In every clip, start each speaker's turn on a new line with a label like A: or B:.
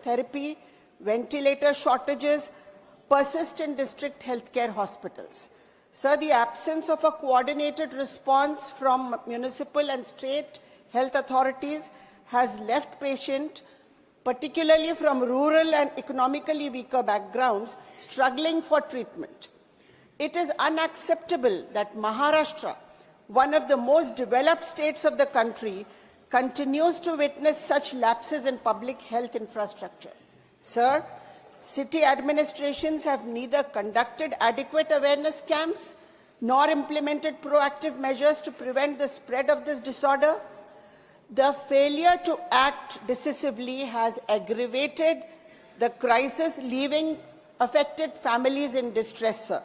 A: therapy, ventilator shortages persist in district healthcare hospitals. Sir, the absence of a coordinated response from municipal and state health authorities has left patients, particularly from rural and economically weaker backgrounds, struggling for treatment. It is unacceptable that Maharashtra, one of the most developed states of the country, continues to witness such lapses in public health infrastructure. Sir, city administrations have neither conducted adequate awareness camps nor implemented proactive measures to prevent the spread of this disorder. The failure to act decisively has aggravated the crisis, leaving affected families in distress, sir.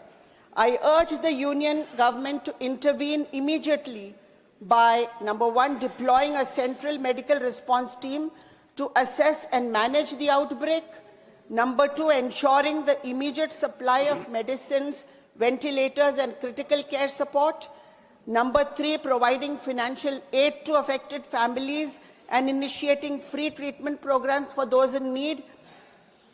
A: I urge the union government to intervene immediately by, number one, deploying a central medical response team to assess and manage the outbreak. Number two, ensuring the immediate supply of medicines, ventilators, and critical care support. Number three, providing financial aid to affected families and initiating free treatment programs for those in need.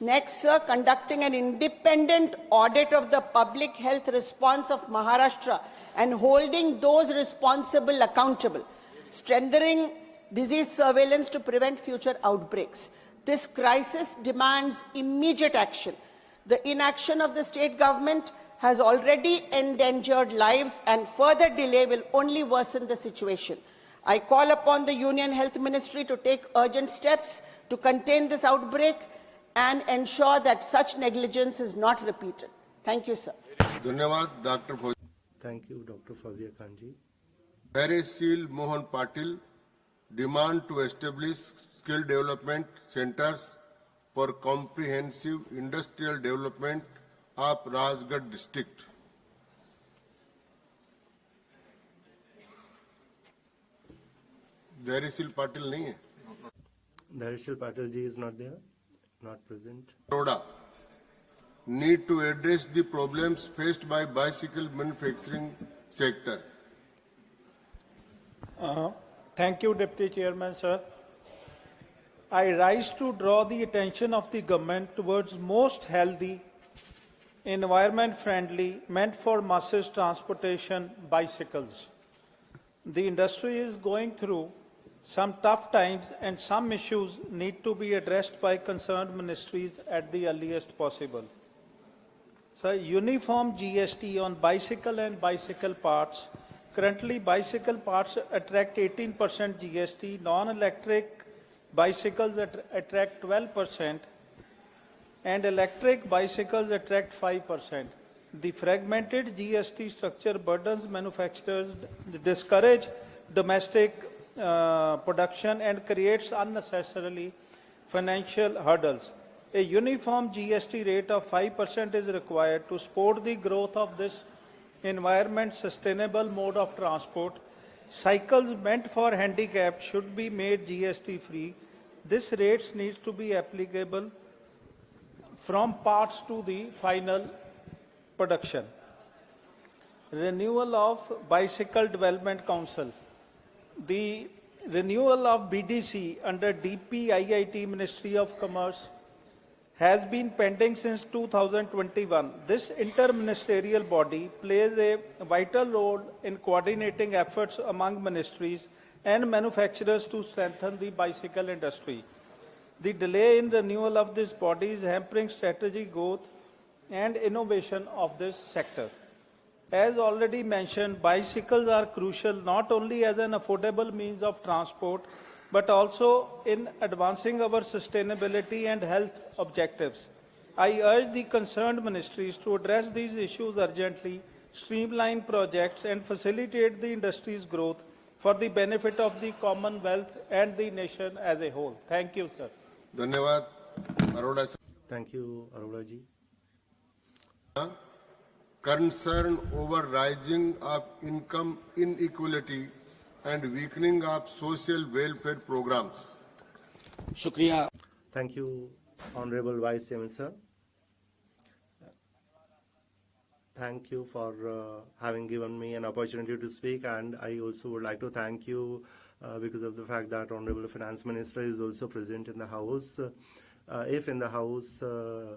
A: Next, sir, conducting an independent audit of the public health response of Maharashtra and holding those responsible accountable. Strengthening disease surveillance to prevent future outbreaks. This crisis demands immediate action. The inaction of the state government has already endangered lives, and further delay will only worsen the situation. I call upon the Union Health Ministry to take urgent steps to contain this outbreak and ensure that such negligence is not repeated. Thank you, sir.
B: धन्यवाद doctor फौजी.
C: Thank you, Dr. Fazia Khanji.
B: Seal Mohan Patil demand to establish skill development centers for comprehensive industrial development of Rajgarh district. Seal Patil नहीं है.
C: Darishil Patil ji is not there, not present.
B: Baroda need to address the problems faced by bicycle manufacturing sector.
D: Thank you, Deputy Chairman, sir. I rise to draw the attention of the government towards most healthy, environment-friendly, meant for masses transportation bicycles. The industry is going through some tough times and some issues need to be addressed by concerned ministries at the earliest possible. So, uniform GST on bicycle and bicycle parts. Currently, bicycle parts attract 18% GST, non-electric bicycles attract 12%, and electric bicycles attract 5%. The fragmented GST structure burdens manufacturers, discourage domestic production, and creates unnecessarily financial hurdles. A uniform GST rate of 5% is required to support the growth of this environment sustainable mode of transport. Cycles meant for handicapped should be made GST free. This rates needs to be applicable from parts to the final production. Renewal of Bicycle Development Council. The renewal of BDC under DPIIT Ministry of Commerce has been pending since 2021. This interministerial body plays a vital role in coordinating efforts among ministries and manufacturers to strengthen the bicycle industry. The delay in renewal of this body is hampering strategic growth and innovation of this sector. As already mentioned, bicycles are crucial not only as an affordable means of transport, but also in advancing our sustainability and health objectives. I urge the concerned ministries to address these issues urgently, streamline projects, and facilitate the industry's growth for the benefit of the Commonwealth and the nation as a whole. Thank you, sir.
B: धन्यवाद Arora.
C: Thank you, Arora ji.
B: Concern over rising of income inequality and weakening of social welfare programs.
E: Shukriya.
C: Thank you, Honorable Vice Chairman, sir. Thank you for having given me an opportunity to speak, and I also would like to thank you because of the fact that Honorable Finance Minister is also present in the House. if in the House,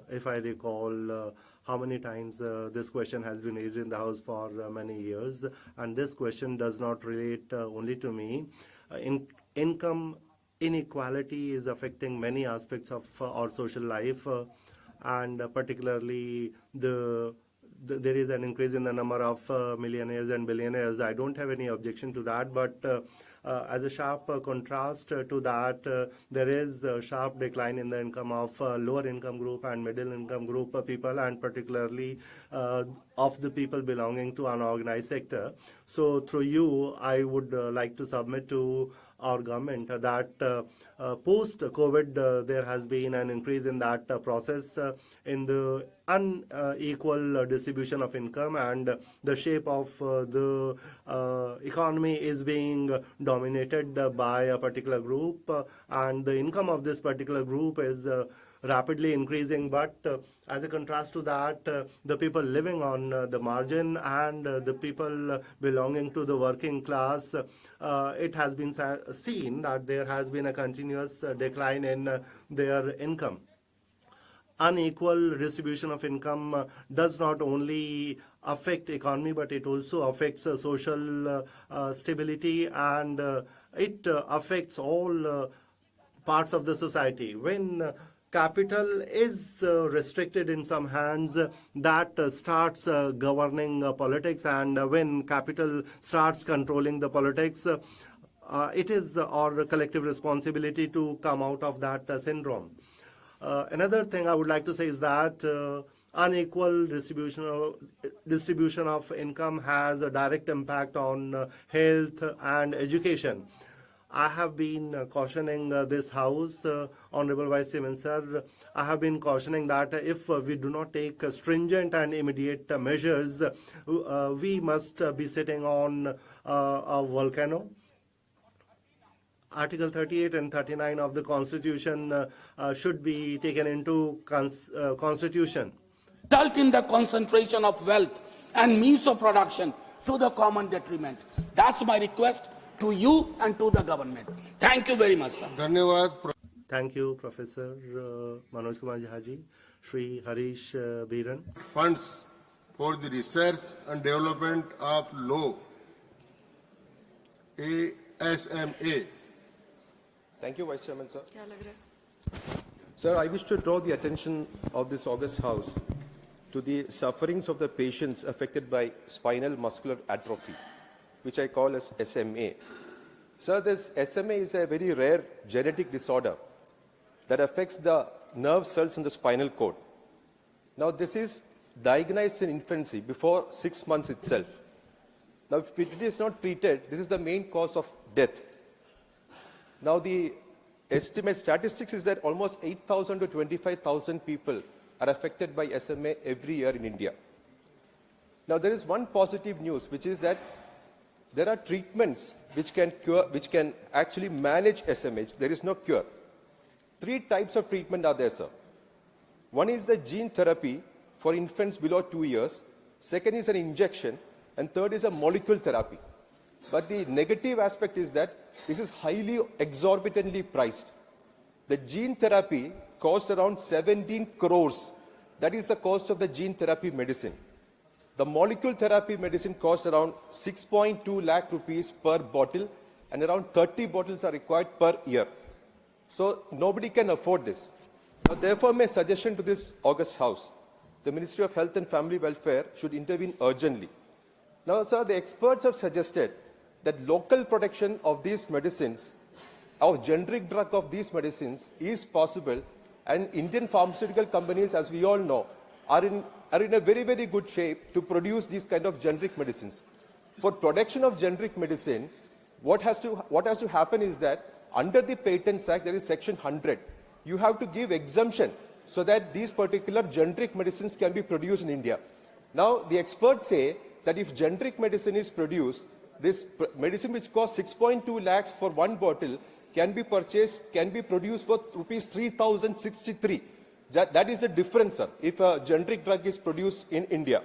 C: if I recall, how many times this question has been raised in the House for many years, and this question does not relate only to me. Income inequality is affecting many aspects of our social life, and particularly there is an increase in the number of millionaires and billionaires. I don't have any objection to that, but as a sharp contrast to that, there is a sharp decline in the income of lower income group and middle income group people, and particularly of the people belonging to unorganized sector. So through you, I would like to submit to our government that post-COVID there has been an increase in that process in the unequal distribution of income, and the shape of the economy is being dominated by a particular group, and the income of this particular group is rapidly increasing, but as a contrast to that, the people living on the margin and the people belonging to the working class, it has been seen that there has been a continuous decline in their income. Unequal distribution of income does not only affect economy, but it also affects social stability, and it affects all parts of the society. When capital is restricted in some hands, that starts governing politics, and when capital starts controlling the politics, it is our collective responsibility to come out of that syndrome. Another thing I would like to say is that unequal distribution of income has a direct impact on health and education. I have been cautioning this House, Honorable Vice Chairman Sir, I have been cautioning that if we do not take stringent and immediate measures, we must be sitting on a volcano. Article 38 and 39 of the Constitution should be taken into Constitution.
E: Result in the concentration of wealth and means of production to the common detriment. That's my request to you and to the government. Thank you very much, sir.
B: धन्यवाद.
C: Thank you, Professor Manoj Kumar Jhaji, Shri Harish Biran.
B: Funds for the research and development of law, ASMA.
F: Thank you, Vice Chairman, sir. Sir, I wish to draw the attention of this august House to the sufferings of the patients affected by spinal muscular atrophy, which I call as SMA. Sir, this SMA is a very rare genetic disorder that affects the nerve cells in the spinal cord. Now, this is diagnosed in infancy before 6 months itself. Now, if it is not treated, this is the main cause of death. Now, the estimate statistics is that almost 8,000 to 25,000 people are affected by SMA every year in India. Now, there is one positive news, which is that there are treatments which can actually manage SMA. There is no cure. 3 types of treatment are there, sir. One is the gene therapy for infants below 2 years. Second is an injection. And third is a molecule therapy. But the negative aspect is that this is highly exorbitantly priced. The gene therapy costs around 17 crores. That is the cost of the gene therapy medicine. The molecule therapy medicine costs around 6.2 lakh rupees per bottle, and around 30 bottles are required per year. So nobody can afford this. Now, therefore, my suggestion to this august House, the Ministry of Health and Family Welfare should intervene urgently. Now, sir, the experts have suggested that local production of these medicines, of generic drug of these medicines, is possible, and Indian pharmaceutical companies, as we all know, are in a very, very good shape to produce these kind of generic medicines. For production of generic medicine, what has to happen is that under the Patents Act, there is Section 100. You have to give exemption so that these particular generic medicines can be produced in India. Now, the experts say that if generic medicine is produced, this medicine which costs 6.2 lakhs for one bottle can be produced for rupees 3,063. That is the difference, sir, if a generic drug is produced in India.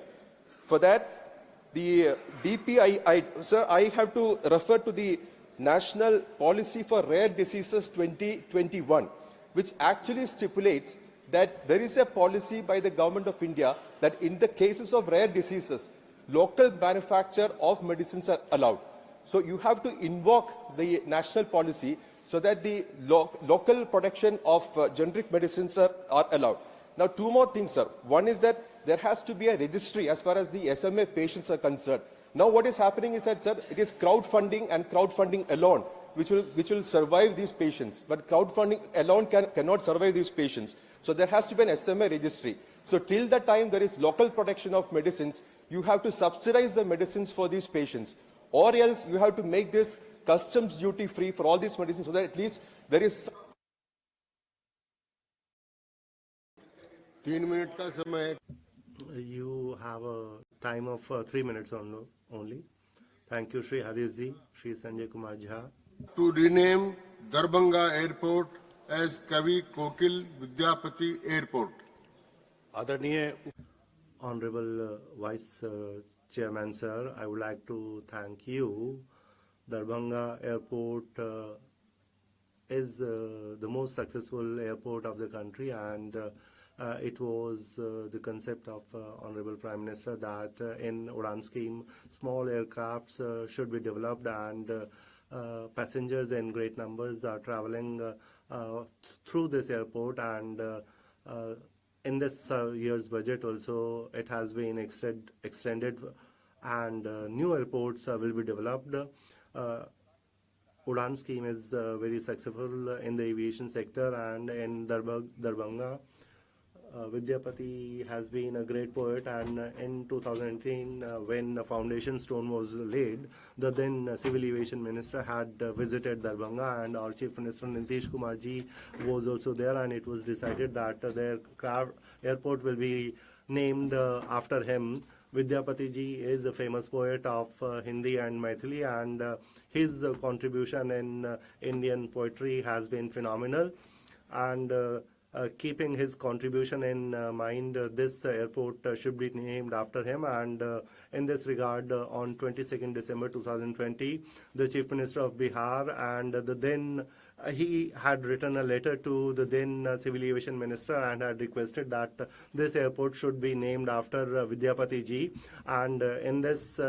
F: For that, the DPI, sir, I have to refer to the National Policy for Rare Diseases 2021. which actually stipulates that there is a policy by the government of India that in the cases of rare diseases, local manufacture of medicines are allowed. So you have to invoke the national policy so that the local production of generic medicines are allowed. Now, two more things, sir. One is that there has to be a registry as far as the SMA patients are concerned. Now, what is happening is that, sir, it is crowdfunding and crowdfunding alone which will survive these patients. But crowdfunding alone cannot survive these patients. So there has to be an SMA registry. So till the time there is local production of medicines, you have to subsidize the medicines for these patients. Or else you have to make this customs duty free for all these medicines so that at least there is
B: 3 minute का समय है.
C: You have a time of 3 minutes only. Thank you, Shri Harishji, Shri Sanjay Kumar Jha.
B: To rename Darbhanga Airport as Kavi Kokil Vidyapati Airport.
C: Honorable Vice Chairman, sir, I would like to thank you. Darbhanga Airport is the most successful airport of the country, and it was the concept of Honorable Prime Minister that in Udan scheme, small aircrafts should be developed, and passengers in great numbers are traveling through this airport, and in this year's budget also it has been extended, and new airports will be developed. Udan scheme is very successful in the aviation sector, and in Darbhanga, Vidyapati has been a great poet, and in 2018, when the foundation stone was laid, the then Civil Aviation Minister had visited Darbhanga, and our Chief Minister Nitish Kumar ji was also there, and it was decided that their airport will be named after him. Vidyapati ji is a famous poet of Hindi and Maithili, and his contribution in Indian poetry has been phenomenal, and keeping his contribution in mind, this airport should be named after him. And in this regard, on 22nd December 2020, the Chief Minister of Bihar and the then he had written a letter to the then Civil Aviation Minister and had requested that this airport should be named after Vidyapati ji. And in this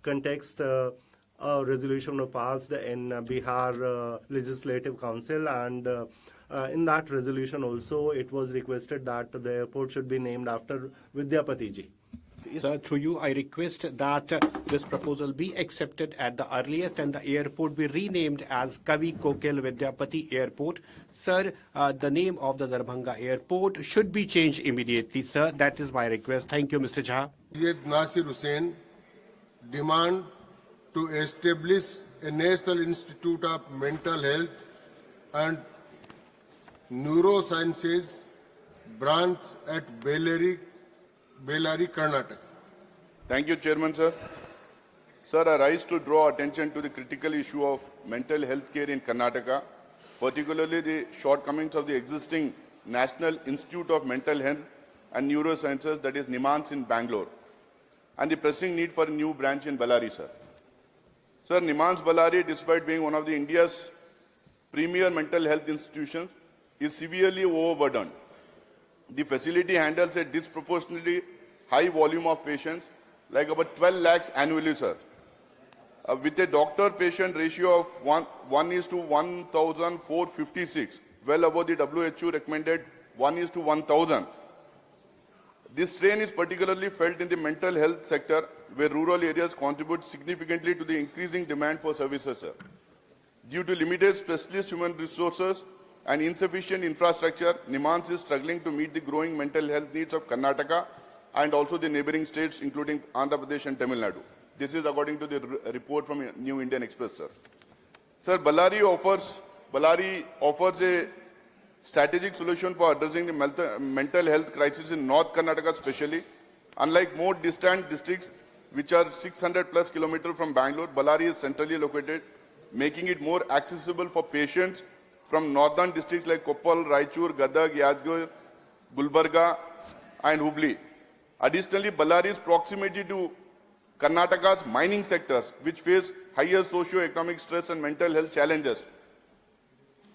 C: context, a resolution was passed in Bihar Legislative Council, and in that resolution also it was requested that the airport should be named after Vidyapati ji.
G: Sir, through you, I request that this proposal be accepted at the earliest and the airport be renamed as Kavi Kokil Vidyapati Airport. Sir, the name of the Darbhanga Airport should be changed immediately, sir. That is my request. Thank you, Mr. Jha.
B: Nasir Hussain demand to establish a National Institute of Mental Health and Neurosciences branch at Bellary, Karnataka.
H: Thank you, Chairman, sir. Sir, I rise to draw attention to the critical issue of mental health care in Karnataka, particularly the shortcomings of the existing National Institute of Mental Health and Neurosciences, that is NIMHANS in Bangalore, and the pressing need for a new branch in Bellary, sir. Sir, NIMHANS Bellary, despite being one of the India's premier mental health institutions, is severely overburdened. The facility handles a disproportionately high volume of patients, like about 12 lakhs annually, sir. With a doctor-patient ratio of 1:1,456, well above the WHO recommended 1:1,000. This strain is particularly felt in the mental health sector, where rural areas contribute significantly to the increasing demand for services, sir. Due to limited specialist human resources and insufficient infrastructure, NIMHANS is struggling to meet the growing mental health needs of Karnataka and also the neighboring states, including Andhra Pradesh and Tamil Nadu. This is according to the report from New Indian Express, sir. Sir, Bellary offers a strategic solution for addressing the mental health crisis in North Karnataka especially. Unlike more distant districts, which are 600 plus kilometers from Bangalore, Bellary is centrally located, making it more accessible for patients from northern districts like Koppal, Raichur, Gadag, Yadgir, Gulbarga, and Hubli. Additionally, Bellari's proximity to Karnataka's mining sectors, which face higher socio-economic stress and mental health challenges.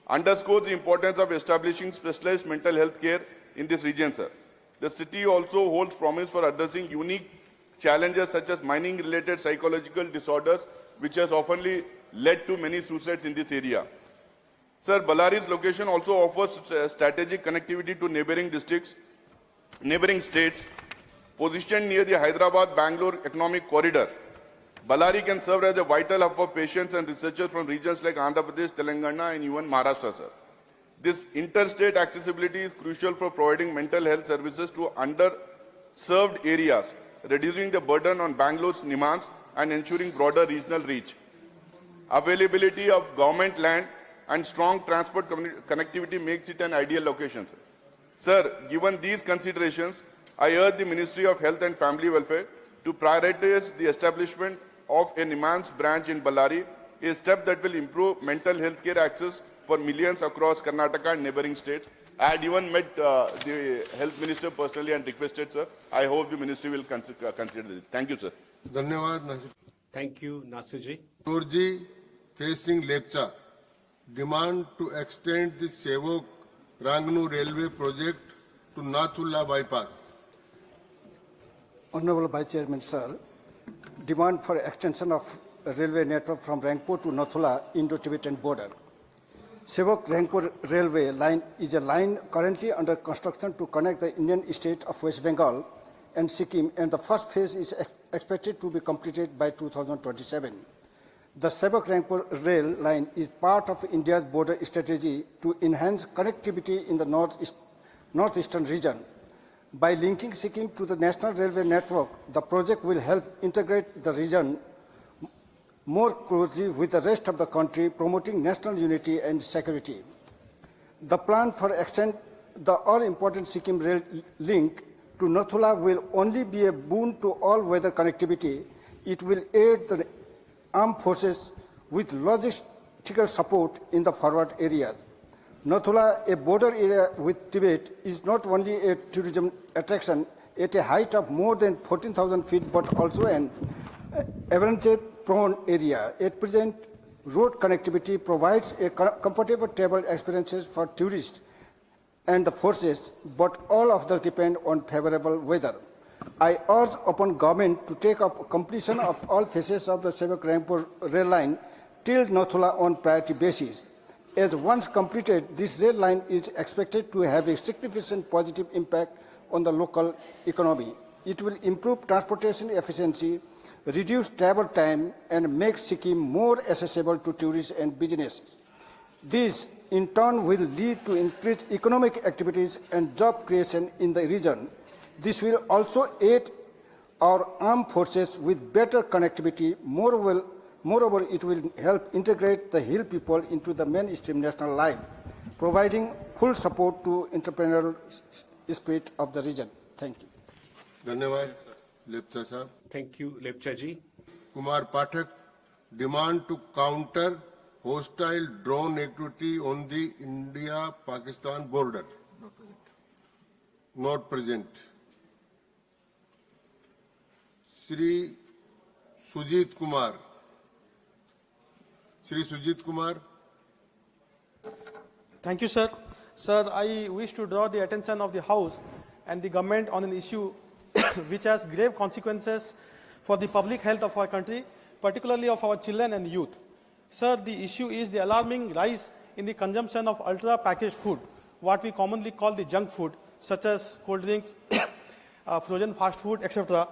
H: underscores the importance of establishing specialized mental health care in this region, sir. The city also holds promise for addressing unique challenges such as mining-related psychological disorders, which has often led to many suicides in this area. Sir, Ballari's location also offers strategic connectivity to neighboring states, positioned near the Hyderabad-Bangalore economic corridor. Ballari can serve as a vital hub for patients and researchers from regions like Andhra Pradesh, Telangana, and even Maharashtra, sir. This interstate accessibility is crucial for providing mental health services to underserved areas, reducing the burden on Bangalore's demands and ensuring broader regional reach. Availability of government land and strong transport connectivity makes it an ideal location, sir. Sir, given these considerations, I urge the Ministry of Health and Family Welfare to prioritize the establishment of an immense branch in Ballari, a step that will improve mental health care access for millions across Karnataka and neighboring states. I had even met the Health Minister personally and requested, sir. I hope the Ministry will consider this. Thank you, sir.
B: धन्यवाद Nasir
G: Thank you, Nasirji.
B: Ji Tesing Lepcha demand to extend the Sevok Rangnu railway project to Nathula bypass.
I: Honorable Vice Chairman, sir, demand for extension of railway network from Rangpur to Nathula Indo-Tibetan border. Sevok-Rangpur railway line is a line currently under construction to connect the Indian state of West Bengal and Sikkim, and the first phase is expected to be completed by 2027. The Sevok-Rangpur rail line is part of India's border strategy to enhance connectivity in the northeastern region. By linking Sikkim to the national railway network, the project will help integrate the region more closely with the rest of the country, promoting national unity and security. The plan for extend the all-important Sikkim rail link to Nathula will only be a boon to all-weather connectivity. It will aid the armed forces with logistical support in the forward areas. Nathula, a border area with Tibet, is not only a tourism attraction at a height of more than 14,000 feet, but also an avalanche-prone area. At present, road connectivity provides a comfortable travel experiences for tourists and the forces, but all of them depend on favorable weather. I urge upon government to take up completion of all phases of the Sevok-Rangpur rail line till Nathula on priority basis. As once completed, this rail line is expected to have a significant positive impact on the local economy. It will improve transportation efficiency, reduce travel time, and make Sikkim more accessible to tourists and businesses. This, in turn, will lead to increased economic activities and job creation in the region. This will also aid our armed forces with better connectivity. Moreover, it will help integrate the hill people into the mainstream national life, providing full support to entrepreneurial spirit of the region. Thank you.
B: धन्यवाद लेप्चा साहब.
G: Thank you, Lepcha ji.
B: Kumar Pathak demand to counter hostile drone activity on the India-Pakistan border. Not present. Shri Sujit Kumar. Shri Sujit Kumar.
J: Thank you, sir. Sir, I wish to draw the attention of the House and the government on an issue which has grave consequences for the public health of our country, particularly of our children and youth. Sir, the issue is the alarming rise in the consumption of ultra-packaged food, what we commonly call the junk food, such as cold drinks, frozen fast food, etc.,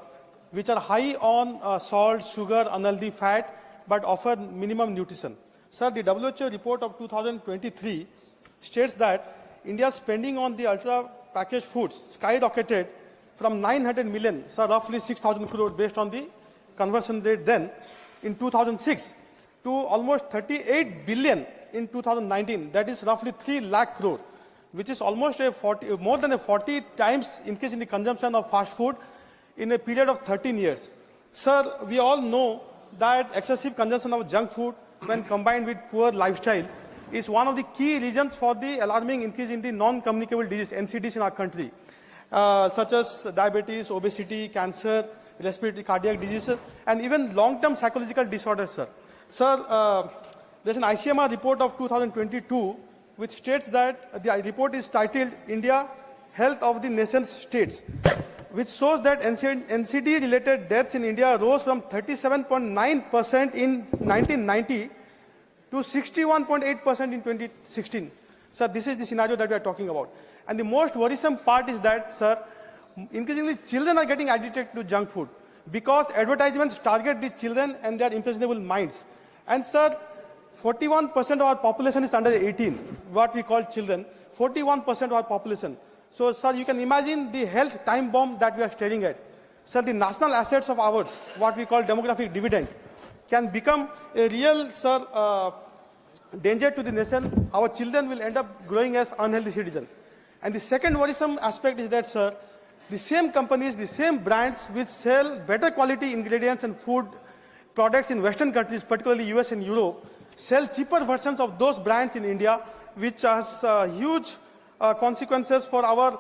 J: which are high on salt, sugar, unhealthy fat, but offer minimum nutrition. Sir, the WHO report of 2023 states that India's spending on the ultra-packaged foods skyrocketed from 900 million, so roughly 6,000 crore based on the conversion rate then, in 2006, to almost 38 billion in 2019, that is roughly 3 lakh crore, which is almost more than a 40 times increase in the consumption of fast food in a period of 13 years. Sir, we all know that excessive consumption of junk food, when combined with poor lifestyle, is one of the key reasons for the alarming increase in the non-communicable disease, NCDs, in our country, such as diabetes, obesity, cancer, respiratory cardiac diseases, and even long-term psychological disorders, sir. Sir, there's an ICMR report of 2022 which states that the report is titled India, Health of the Nation's States, which shows that NCD-related deaths in India rose from 37.9% in 1990 to 61.8% in 2016. Sir, this is the scenario that we are talking about. And the most worrisome part is that, sir, increasingly children are getting addicted to junk food because advertisements target the children and their impressionable minds. And, sir, 41% of our population is under 18, what we call children, 41% of our population. So, sir, you can imagine the health time bomb that we are staring at. Sir, the national assets of ours, what we call demographic dividend, can become a real, sir, danger to the nation. Our children will end up growing as unhealthy citizens. And the second worrisome aspect is that, sir, the same companies, the same brands which sell better quality ingredients and food products in Western countries, particularly US and Europe, sell cheaper versions of those brands in India, which has huge consequences for our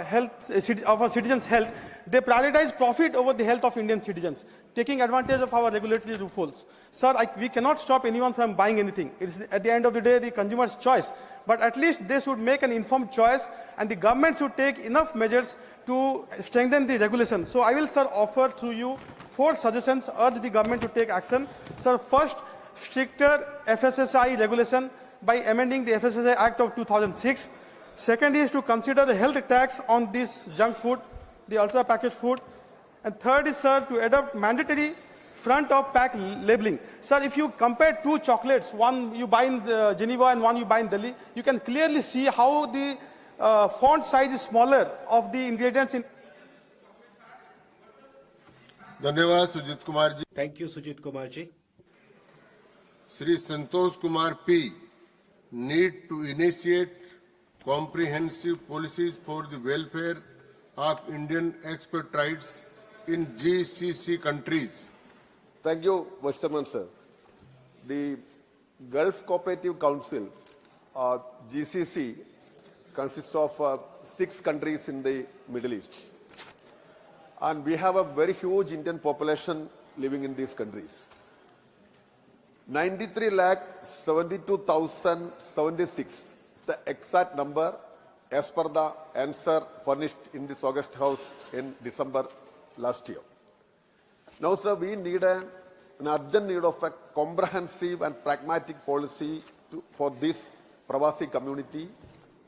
J: health, of our citizens' health. They prioritize profit over the health of Indian citizens, taking advantage of our regulatory loopholes. Sir, we cannot stop anyone from buying anything. It's at the end of the day the consumer's choice. But at least they should make an informed choice, and the government should take enough measures to strengthen the regulation. So I will, sir, offer through you 4 suggestions, urge the government to take action. Sir, first, stricter FSSAI regulation by amending the FSSAI Act of 2006. Second is to consider the health tax on this junk food, the ultra packaged food. And third is, sir, to adopt mandatory front of pack labeling. Sir, if you compare 2 chocolates, one you buy in Geneva and one you buy in Delhi, you can clearly see how the font size is smaller of the ingredients in.
B: धन्यवाद Sujit Kumar ji.
G: Thank you, Sujit Kumar ji.
B: Shri Santosh Kumar P. need to initiate comprehensive policies for the welfare of Indian expatriates in GCC countries.
K: Thank you, Vice Chairman, sir. The Gulf Cooperative Council, GCC, consists of 6 countries in the Middle East. And we have a very huge Indian population living in these countries. 93,72,076 is the exact number as per the answer furnished in this August House in December last year. Now, sir, we need an urgent need of a comprehensive and pragmatic policy for this Pravasi community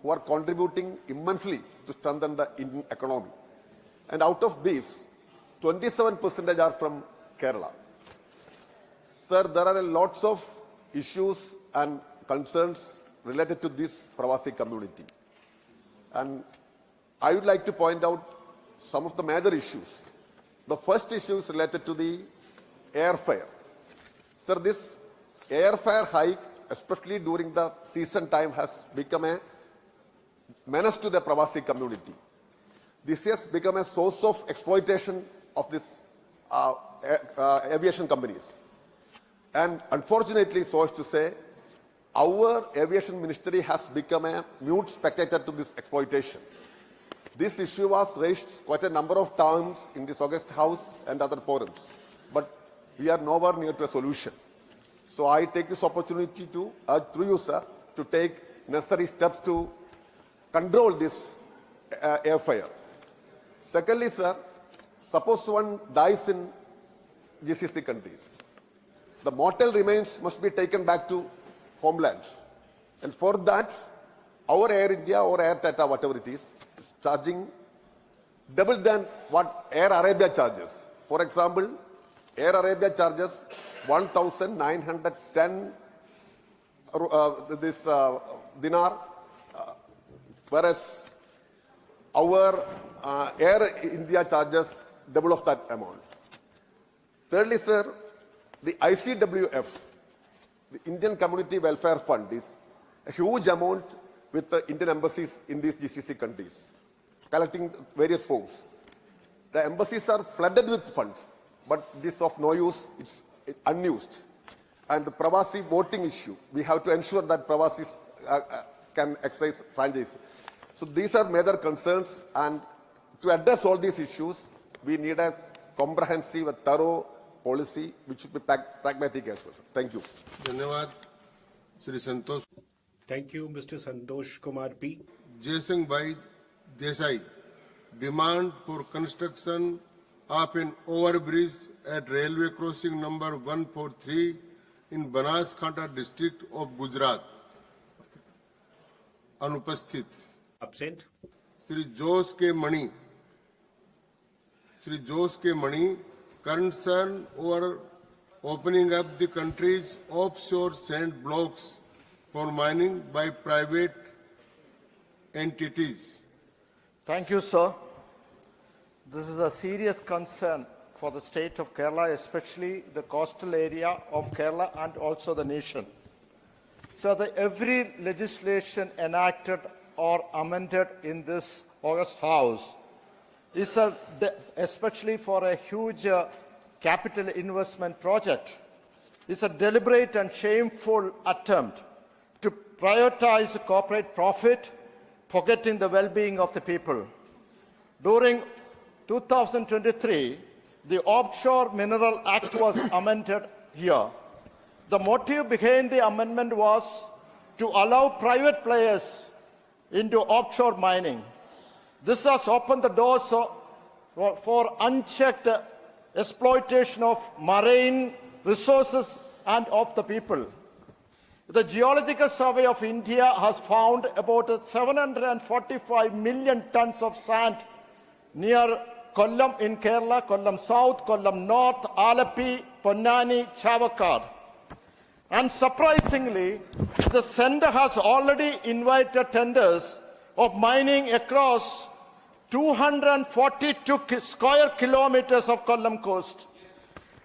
K: who are contributing immensely to strengthen the Indian economy. And out of these, 27% are from Kerala. Sir, there are lots of issues and concerns related to this Pravasi community. And I would like to point out some of the major issues. The first issue is related to the airfare. Sir, this airfare hike, especially during the season time, has become a menace to the Pravasi community. This has become a source of exploitation of this aviation companies. And unfortunately, so as to say, our aviation ministry has become a mute spectator to this exploitation. This issue was raised quite a number of times in this August House and other forums, but we are nowhere near to a solution. So I take this opportunity to urge through you, sir, to take necessary steps to control this airfare. Secondly, sir, suppose one dies in GCC countries. The mortal remains must be taken back to homeland. And for that, our Air India or Air Tata, whatever it is charging double than what Air Arabia charges. For example, Air Arabia charges 1,910 dinar, whereas our Air India charges double of that amount. Thirdly, sir, the ICWF, the Indian Community Welfare Fund, is a huge amount with the Indian embassies in these GCC countries, collecting various forms. The embassies are flooded with funds, but this is of no use, it's unused. And the Pravasi voting issue, we have to ensure that Pravasis can exercise franchise. So these are major concerns, and to address all these issues, we need a comprehensive, a thorough policy which should be pragmatic as well. Thank you.
B: धन्यवाद Shri Santosh.
G: Thank you, Mr. Santosh Kumar P.
B: Jason Bhai Desai, demand for construction of an overbridge at railway crossing number 143 in Banaskantha district of Gujarat. Anupasthit.
G: Absent.
B: Shri Jose K. Mani, concern over opening up the country's offshore sand blocks for mining by private entities.
L: Thank you, sir. This is a serious concern for the state of Kerala, especially the coastal area of Kerala and also the nation. So every legislation enacted or amended in this August House is especially for a huge capital investment project, is a deliberate and shameful attempt to prioritize corporate profit, forgetting the well-being of the people. During 2023, the Offshore Mineral Act was amended here. The motive behind the amendment was to allow private players into offshore mining. This has opened the doors for unchecked exploitation of marine resources and of the people. The Geological Survey of India has found about 745 million tons of sand near Kollam in Kerala, Kollam South, Kollam North, Alapi, Ponnani, Chavakkad. And surprisingly, the centre has already invited tenders of mining across 242 square kilometers of Kollam coast.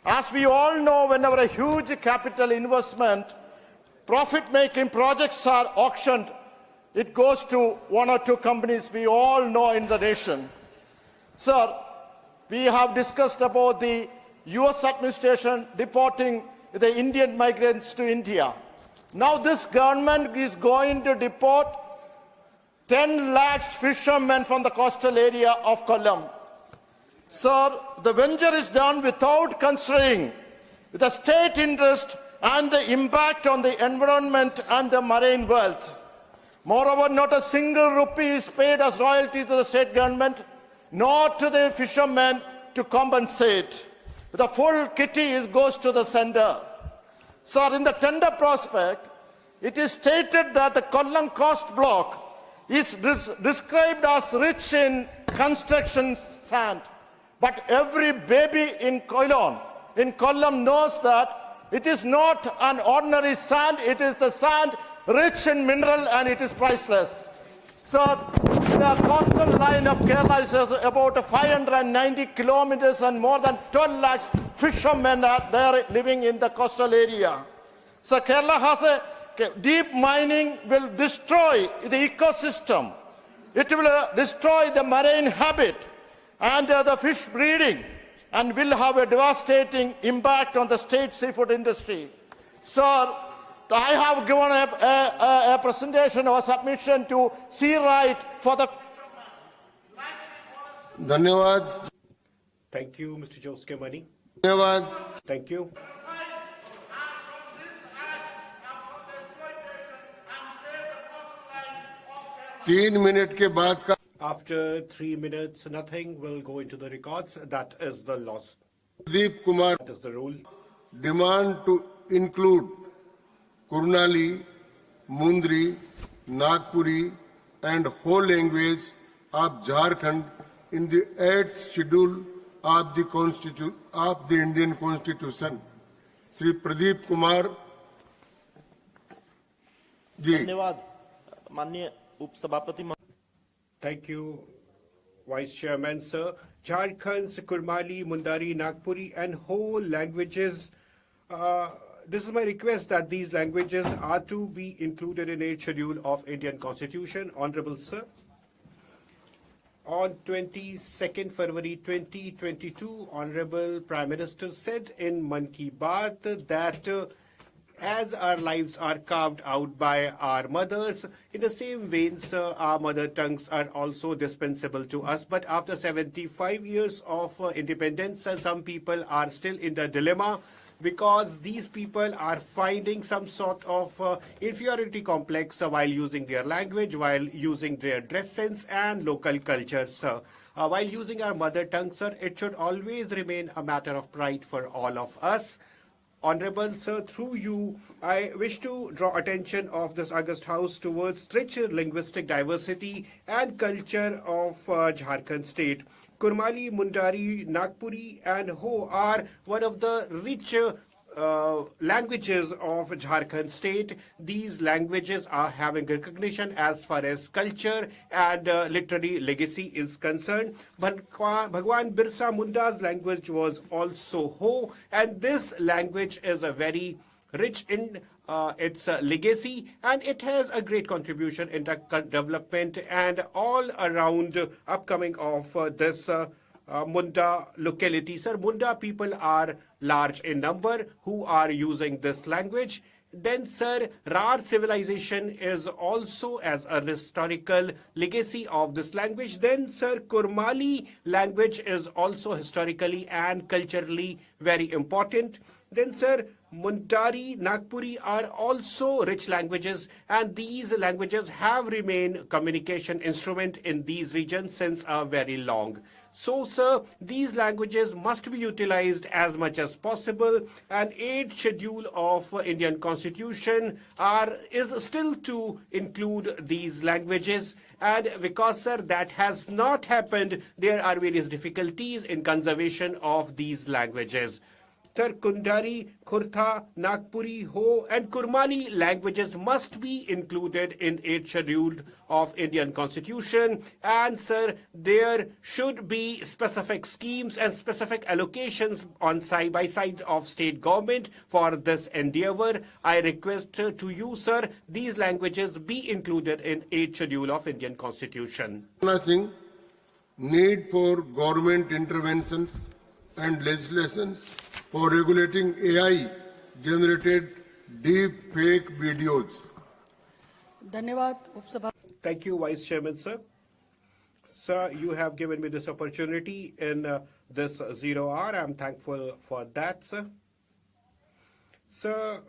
L: As we all know, whenever a huge capital investment, profit-making projects are auctioned, it goes to one or two companies we all know in the nation. Sir, we have discussed about the US administration deporting the Indian migrants to India. Now this government is going to deport 10 lakhs fishermen from the coastal area of Kollam. Sir, the venture is done without considering the state interest and the impact on the environment and the marine wealth. Moreover, not a single rupee is paid as royalty to the state government, nor to the fishermen to compensate. The full kitty goes to the sender. Sir, in the tender prospect, it is stated that the Kollam coast block is described as rich in construction sand. But every baby in Kollam knows that it is not an ordinary sand, it is the sand rich in mineral and it is priceless. So the coastal line of Kerala is about 590 kilometers and more than 12 lakhs fishermen are there living in the coastal area. So Kerala has a deep mining will destroy the ecosystem. It will destroy the marine habit and the fish breeding and will have a devastating impact on the state seafood industry. Sir, I have given a presentation or submission to see right for the
B: Dhanyawad.
G: Thank you, Mr. Jose Mani.
B: Dhanyawad.
G: Thank you.
B: 3 minute के बाद का
G: After 3 minutes, nothing will go into the records. That is the loss.
B: Pradeep Kumar
G: That is the rule.
B: demand to include Kurnali, Mundri, Nagpuri and whole language of Jharkhand in the 8th schedule of the Indian Constitution. Shri Pradeep Kumar ji.
M: धन्यवाद माननीय उपसभापति महोदय.
G: Thank you, Vice Chairman, sir. Jharkhand's Kurmali, Mundari, Nagpuri, and whole languages. This is my request that these languages are to be included in 8th schedule of Indian Constitution. Honorable sir. On 22nd February 2022, Honorable Prime Minister said in Mann Ki Baat that as our lives are carved out by our mothers, in the same vein, sir, our mother tongues are also dispensable to us. But after 75 years of independence, some people are still in the dilemma because these people are finding some sort of inferiority complex while using their language, while using their dress sense and local culture, sir. While using our mother tongue, sir, it should always remain a matter of pride for all of us. Honorable sir, through you, I wish to draw attention of this August House towards rich linguistic diversity and culture of Jharkhand state. Kurmali, Mundari, Nagpuri and Ho are one of the rich languages of Jharkhand state. These languages are having recognition as far as culture and literary legacy is concerned. Bhagwan Birsa Munda's language was also Ho, and this language is a very rich in its legacy, and it has a great contribution in the development and all around upcoming of this Munda locality. Sir, Munda people are large in number who are using this language. Then, sir, Rar civilization is also as a historical legacy of this language. Then, sir, Kurmali language is also historically and culturally very important. Then, sir, Mundari, Nagpuri are also rich languages, and these languages have remained communication instrument in these regions since a very long. So, sir, these languages must be utilized as much as possible. And 8th schedule of Indian Constitution is still to include these languages. And because, sir, that has not happened, there are various difficulties in conservation of these languages. Sir, Kundari, Khurtha, Nagpuri, Ho and Kurmali languages must be included in 8th schedule of Indian Constitution. And sir, there should be specific schemes and specific allocations on side by side of state government for this endeavor. I request to you, sir, these languages be included in 8th schedule of Indian Constitution.
B: Need for government interventions and legislations for regulating AI-generated deep fake videos.
G: Thank you, Vice Chairman, sir. Sir, you have given me this opportunity in this 0 hour. I'm thankful for that, sir. Sir,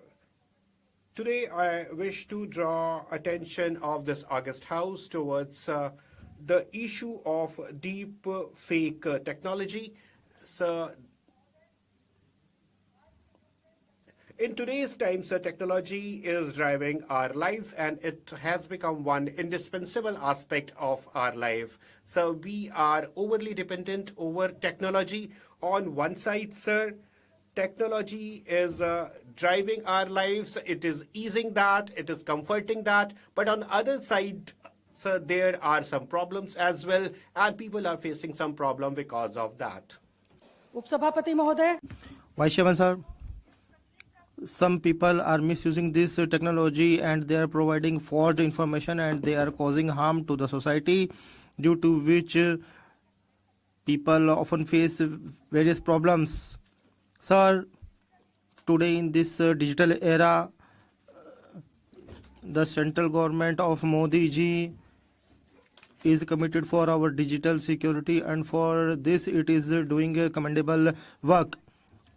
G: today I wish to draw attention of this August House towards the issue of deep fake technology. Sir, in today's times, technology is driving our life, and it has become one indispensable aspect of our life. So we are overly dependent over technology. On one side, sir, technology is driving our lives. It is easing that. It is comforting that. But on the other side, sir, there are some problems as well, and people are facing some problem because of that.
N: Vice Chairman, sir, some people are misusing this technology and they are providing forged information and they are causing harm to the society, due to which people often face various problems. Sir, today in this digital era, the central government of Modi ji is committed for our digital security, and for this it is doing a commendable work.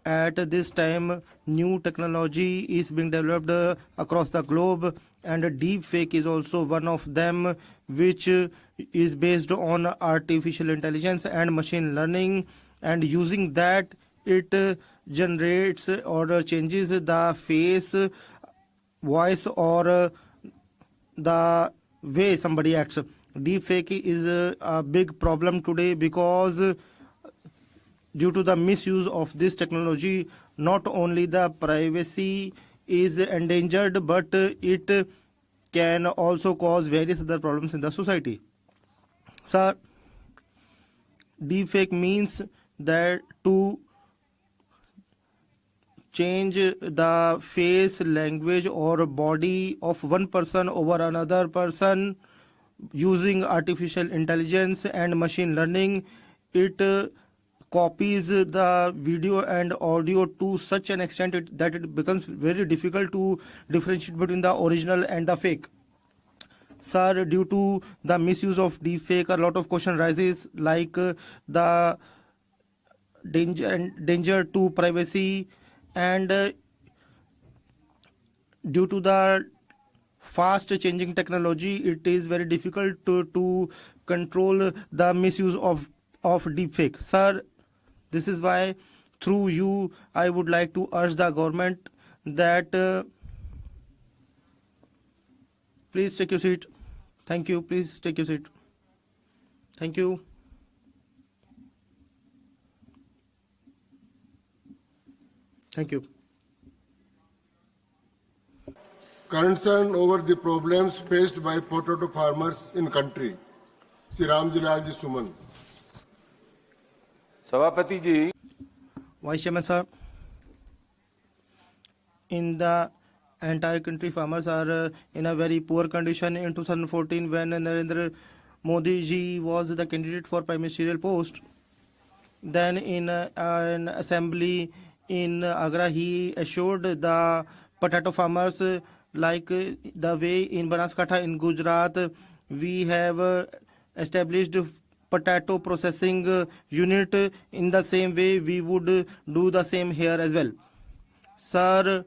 N: At this time, new technology is being developed across the globe, and deep fake is also one of them, which is based on artificial intelligence and machine learning, and using that it generates or changes the face, voice or the way somebody acts. Deepfake is a big problem today because due to the misuse of this technology, not only the privacy is endangered, but it can also cause various other problems in the society. Sir, deepfake means that to change the face, language or body of one person over another person using artificial intelligence and machine learning. It copies the video and audio to such an extent that it becomes very difficult to differentiate between the original and the fake. Sir, due to the misuse of deepfake, a lot of question rises, like the danger to privacy and due to the fast changing technology, it is very difficult to control the misuse of deepfake. Sir, this is why through you I would like to urge the government that please take your seat. Thank you. Please take your seat. Thank you. Thank you.
B: Concern over the problems faced by potato farmers in country. Sri Ramjilal Ji Suman.
O: सभापति जी,
N: Vice Chairman sir, in the entire country farmers are in a very poor condition. In 2014 when Narendra Modi ji was the candidate for prime ministerial post, then in an assembly in Agra he assured the potato farmers like the way in Banaskantha in Gujarat we have established potato processing unit. In the same way we would do the same here as well. Sir,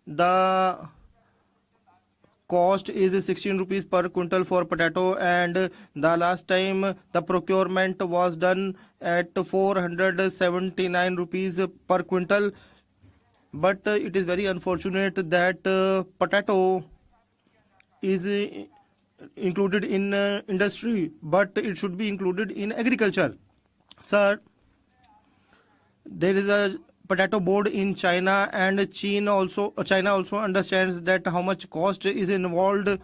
N: the cost is 16 rupees per quintal for potato, and the last time the procurement was done at 479 rupees per quintal. But it is very unfortunate that potato is included in industry, but it should be included in agriculture. Sir, there is a potato board in China, and China also understands that how much cost is involved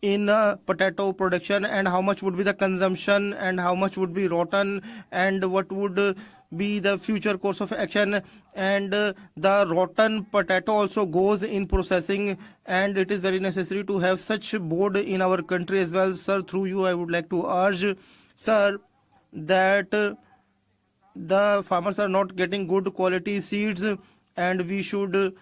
N: in potato production, and how much would be the consumption, and how much would be rotten, and what would be the future course of action. And the rotten potato also goes in processing, and it is very necessary to have such board in our country as well. Sir, through you I would like to urge, sir, that the farmers are not getting good quality seeds, and we should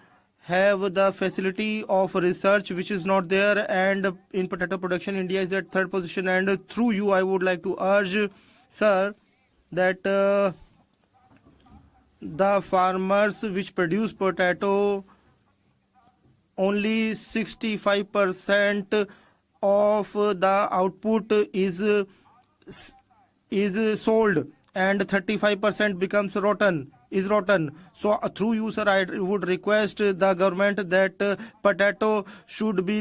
N: have the facility of research which is not there. And in potato production India is at 3rd position, and through you I would like to urge, sir, that the farmers which produce potato, only 65% of the output is sold, and 35% becomes rotten. So through you, sir, I would request the government that potato should be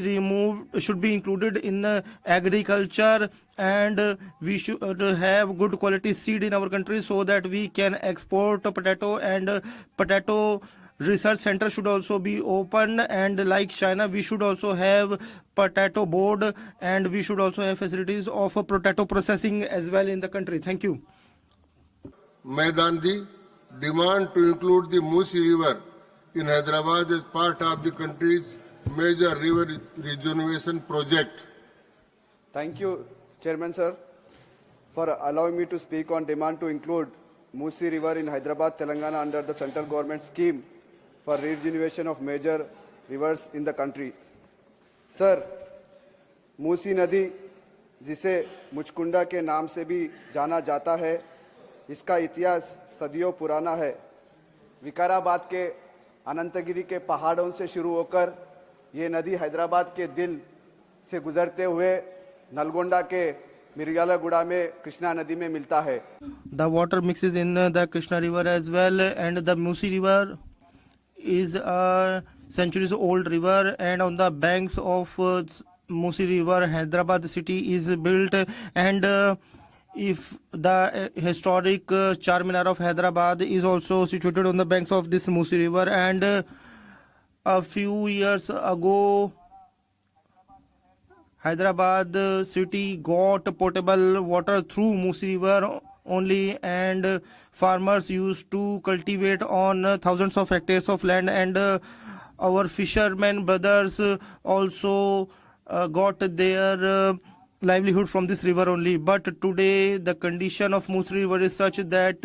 N: included in agriculture, and we should have good quality seed in our country so that we can export potato. And potato research center should also be open, and like China we should also have potato board, and we should also have facilities of potato processing as well in the country. Thank you.
B: Maidandi demand to include the Musi River in Hyderabad as part of the country's major river regeneration project.
P: Thank you, Chairman sir, for allowing me to speak on demand to include Musi River in Hyderabad, Telangana under the central government scheme for regeneration of major rivers in the country. Sir, Musi Nadi, जिसे मुचकुंडा के नाम से भी जाना जाता है, इसका इतिहास सदियों पुराना है। विकाराबाद के अनंतगिरी के पहाड़ों से शुरू होकर ये नदी हैदराबाद के दिल से गुजरते हुए नलगोंडा के मिर्यालागुड़ा में कृष्णा नदी में मिलता है।
N: The water mixes in the Krishna river as well, and the Musi river is a centuries old river, and on the banks of Musi river Hyderabad city is built. And if the historic Charminar of Hyderabad is also situated on the banks of this Musi river. And a few years ago Hyderabad city got potable water through Musi river only, and farmers used to cultivate on thousands of hectares of land, and our fishermen brothers also got their livelihood from this river only. But today the condition of Musi river is such that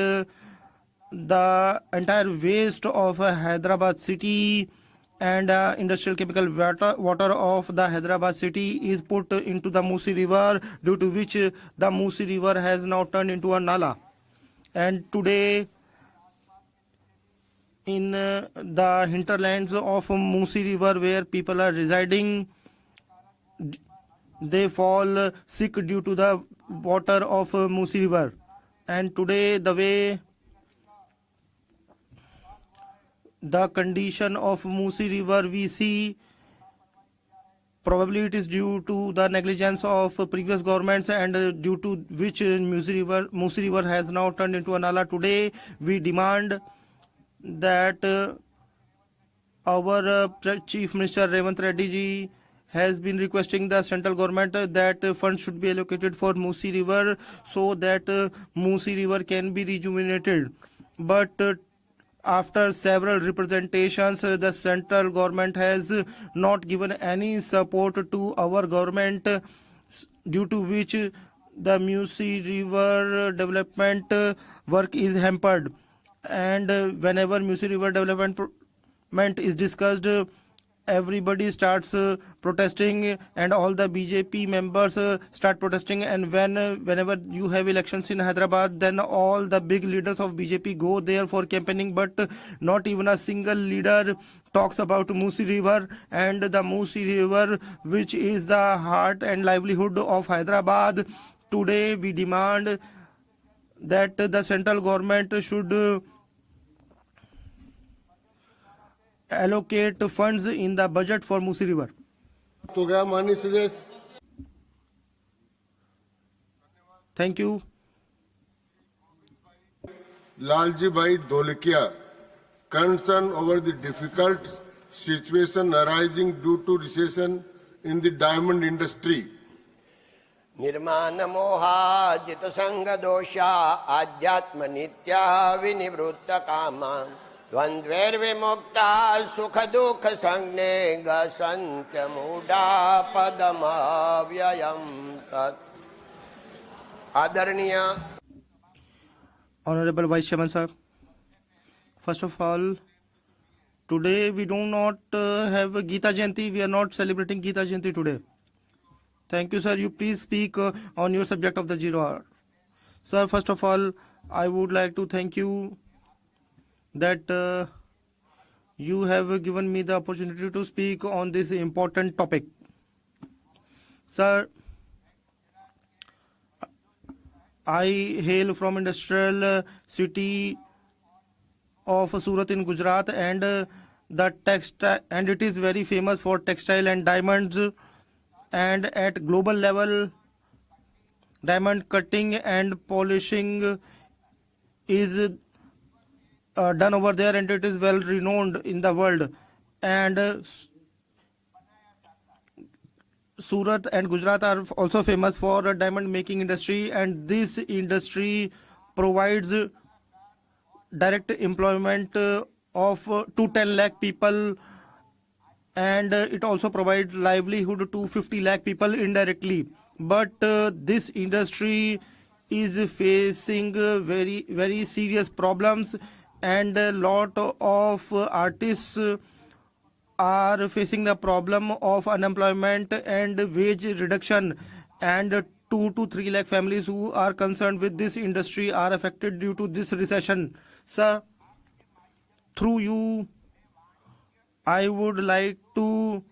N: the entire waste of Hyderabad city and industrial chemical water of the Hyderabad city is put into the Musi river, due to which the Musi river has now turned into a nala. And today in the hinterlands of Musi river where people are residing. They fall sick due to the water of Musi river. And today the way the condition of Musi river we see, probably it is due to the negligence of previous governments, and due to which Musi river has now turned into a nala. Today we demand that our Chief Minister Revant Reddy ji has been requesting the central government that funds should be allocated for Musi river so that Musi river can be rejuvenated. But after several representations, the central government has not given any support to our government, due to which the Musi river development work is hampered. And whenever Musi river development is discussed, everybody starts protesting, and all the BJP members start protesting. And whenever you have elections in Hyderabad, then all the big leaders of BJP go there for campaigning, but not even a single leader talks about Musi river. And the Musi river, which is the heart and livelihood of Hyderabad, today we demand that the central government should allocate funds in the budget for Musi river.
B: तो गया माननीय सदस्य.
N: Thank you.
B: Lalji Bhai Dholakia, concern over the difficult situation arising due to recession in the diamond industry.
O: निर्माण मोहा जित संग दोषा आध्यात्म नित्या विनिवृत्त कामा द्वंद्वैर्विमुक्ता सुख दुख संज्ञे गसन्त्य मूढ़ा पदमव्ययम् तत्. आदरणीय
N: Honorable Vice Chairman sir, first of all, today we do not have Gita Jayanti. We are not celebrating Gita Jayanti today. Thank you, sir. You please speak on your subject of the 0 hour. Sir, first of all, I would like to thank you that you have given me the opportunity to speak on this important topic. Sir, I hail from industrial city of Surat in Gujarat, and the textile, and it is very famous for textile and diamonds. And at global level, diamond cutting and polishing is done over there, and it is well renowned in the world. And Surat and Gujarat are also famous for diamond making industry, and this industry provides direct employment of to 10 lakh people, and it also provides livelihood to 50 lakh people indirectly. But this industry is facing very serious problems, and a lot of artists are facing the problem of unemployment and wage reduction, and 2 to 3 lakh families who are concerned with this industry are affected due to this recession. Sir, through you, I would like to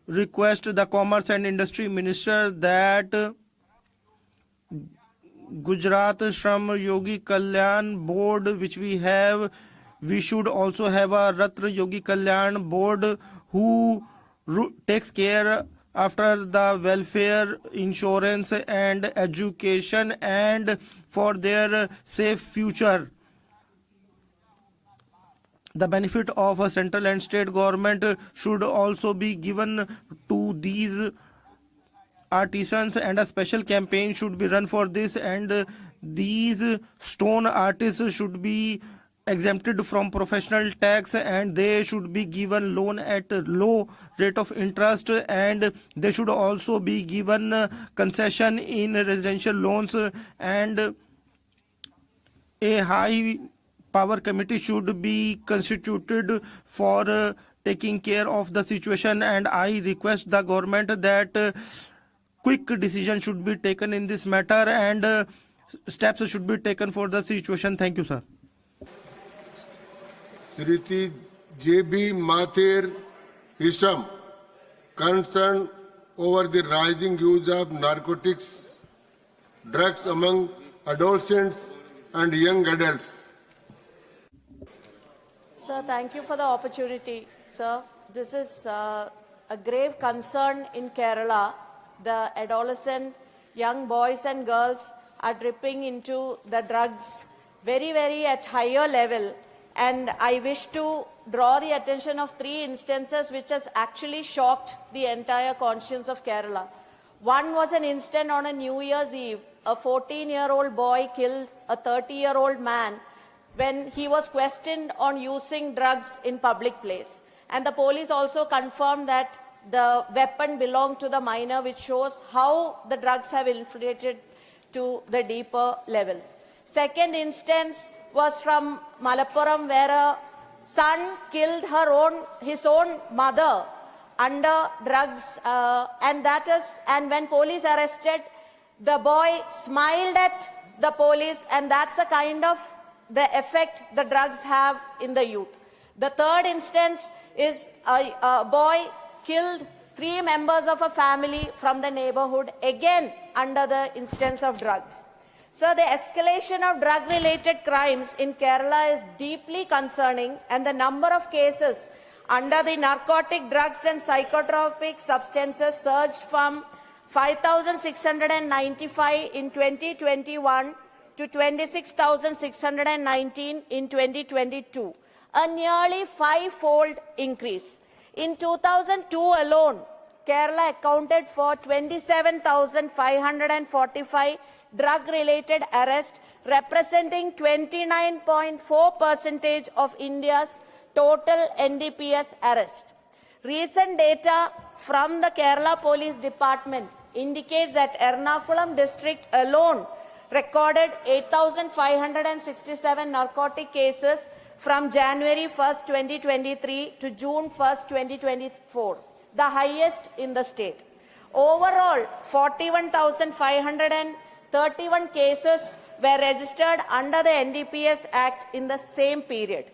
N: request the Commerce and Industry Minister that Gujarat Shram Yogi Kalyan Board, which we have, we should also have a Ratra Yogi Kalyan Board who takes care after the welfare, insurance and education, and for their safe future. The benefit of a central and state government should also be given to these artisans, and a special campaign should be run for this, and these stone artists should be exempted from professional tax, and they should be given loan at low rate of interest, and they should also be given concession in residential loans, and a high power committee should be constituted for taking care of the situation. And I request the government that quick decision should be taken in this matter, and steps should be taken for the situation. Thank you, sir.
B: Sriti J.B. Mathur Hisham, concerned over the rising use of narcotics, drugs among adolescents and young adults.
A: Sir, thank you for the opportunity. Sir, this is a grave concern in Kerala. The adolescent young boys and girls are dripping into the drugs very, very at higher level. And I wish to draw the attention of 3 instances which has actually shocked the entire conscience of Kerala. One was an incident on a New Year's Eve. A 14-year-old boy killed a 30-year-old man when he was questioned on using drugs in public place. And the police also confirmed that the weapon belonged to the minor, which shows how the drugs have infiltrated to the deeper levels. Second instance was from Malappuram, where a son killed his own mother under drugs, and when police arrested, the boy smiled at the police, and that's a kind of the effect the drugs have in the youth. The third instance is a boy killed 3 members of a family from the neighborhood, again under the instance of drugs. So the escalation of drug-related crimes in Kerala is deeply concerning, and the number of cases under the narcotic drugs and psychotropic substances surged from 5,695 in 2021 to 26,619 in 2022, a nearly 5-fold increase. In 2002 alone, Kerala accounted for 27,545 drug-related arrests, representing 29.4% of India's total NDPS arrest. Recent data from the Kerala Police Department indicates that Ernakulam district alone recorded 8,567 narcotic cases from January 1st, 2023 to June 1st, 2024, the highest in the state. Overall, 41,531 cases were registered under the NDPS Act in the same period.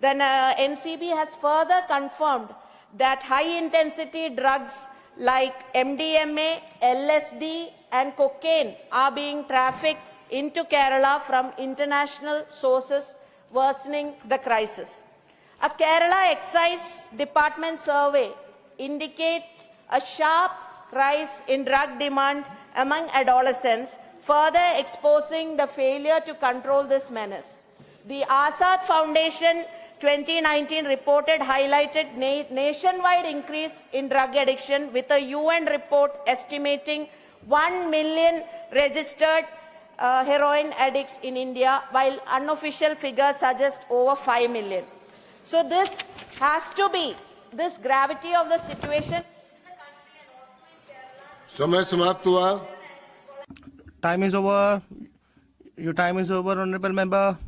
A: The NCB has further confirmed that high-intensity drugs like MDMA, LSD, and cocaine are being trafficked into Kerala from international sources, worsening the crisis. A Kerala Excise Department survey indicates a sharp rise in drug demand among adolescents, further exposing the failure to control this menace. The Azad Foundation 2019 reported highlighted nationwide increase in drug addiction, with a UN report estimating 1 million registered heroin addicts in India, while unofficial figures suggest over 5 million. So this has to be, this gravity of the situation.
B: समय समाप्त हुआ.
N: Time is over. Your time is over, honorable member.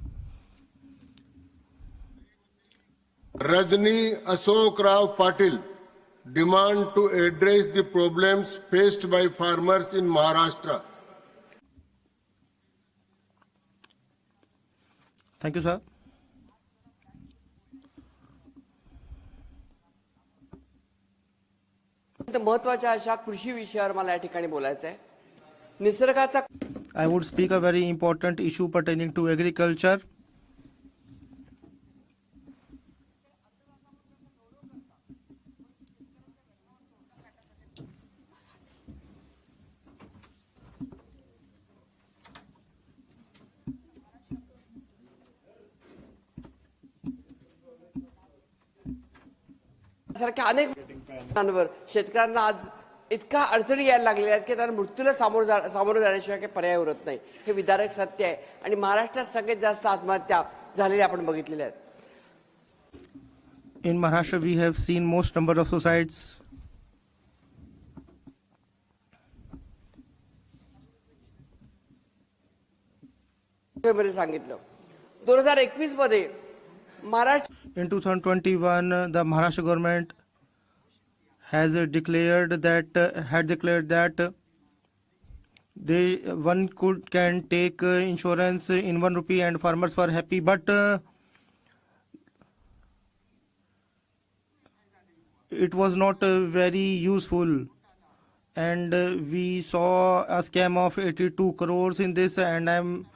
B: Rajni Ashok Rao Patil demand to address the problems faced by farmers in Maharashtra.
N: Thank you, sir.
Q: महत्त्वाच्या अशा कृषी विषयावर मला या ठिकाणी बोलायचं आहे. निसर्गाचा
N: I would speak a very important issue pertaining to agriculture.
Q: सारख्या अनेक वर शेतकऱ्यांना आज इतका अडचणी यायला लागलेल्या आहेत की त्यांना मृत्यूला सामोरं जाण्याशिवाय काही पर्याय उरत नाही. हे विदारक सत्य आहे आणि महाराष्ट्रात सगळ्यात जास्त आत्महत्या झालेल्या आपण बघितलेल्या आहेत.
N: In Maharashtra, we have seen most number of suicides.
Q: मध्ये सांगितलं 2021 मध्ये Maharashtra.
N: In 2021, the Maharashtra government has declared that one can take insurance in 1 rupee and farmers were happy, but it was not very useful. And we saw a scam of 82 crores in this, and I'm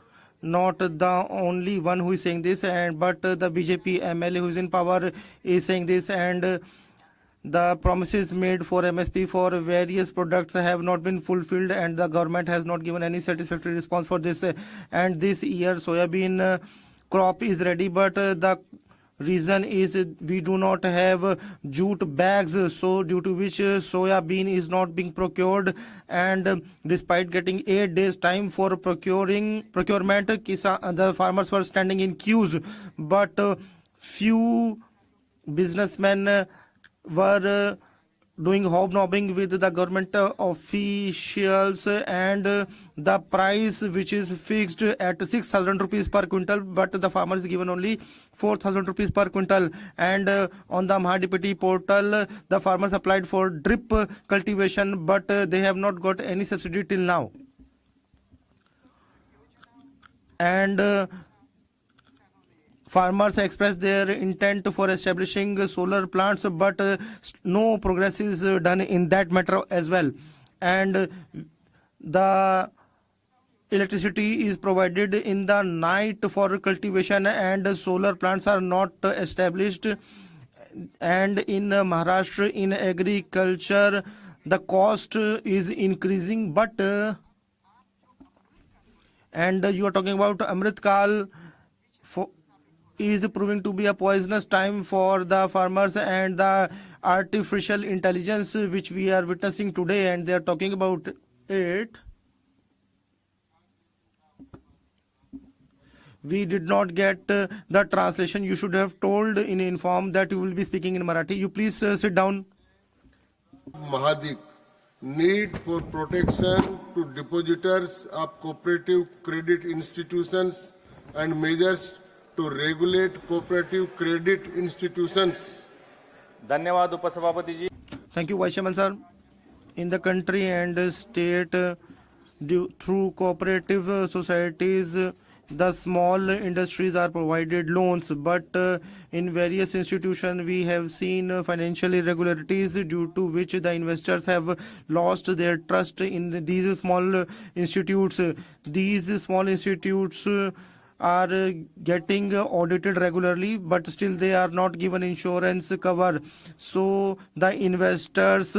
N: not the only one who is saying this, but the BJP MLA who is in power is saying this, and the promises made for MSP for various products have not been fulfilled, and the government has not given any satisfactory response for this. And this year soybean crop is ready, but the reason is we do not have jute bags, so due to which soya bean is not being procured. And despite getting 8 days time for procurement, the farmers were standing in queues, but few businessmen were doing hobnobbing with the government officials, and the price which is fixed at 6,000 rupees per quintal, but the farmer is given only 4,000 rupees per quintal. And on the MahaDPT portal, the farmers applied for drip cultivation, but they have not got any subsidy till now. And farmers expressed their intent for establishing solar plants, but no progress is done in that matter as well. And the electricity is provided in the night for cultivation, and solar plants are not established. And in Maharashtra, in agriculture, the cost is increasing, but and you are talking about Amrit Kal is proving to be a poisonous time for the farmers, and the artificial intelligence which we are witnessing today, and they are talking about it. We did not get the translation. You should have told in inform that you will be speaking in Marathi. You please sit down.
B: Mahadik, need for protection to depositors of cooperative credit institutions and measures to regulate cooperative credit institutions.
M: धन्यवाद उपसभापति जी.
N: Thank you, Vice Chairman sir. In the country and state, through cooperative societies, the small industries are provided loans, but in various institutions we have seen financial irregularities, due to which the investors have lost their trust in these small institutes. These small institutes are getting audited regularly, but still they are not given insurance cover. So the investors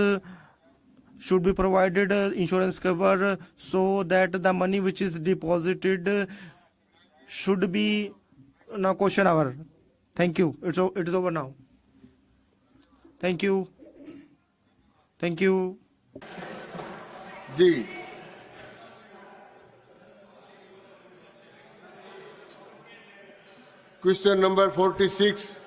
N: should be provided insurance cover, so that the money which is deposited should be now question hour. Thank you. It is over now. Thank you. Thank you.
B: Ji. Question number 46.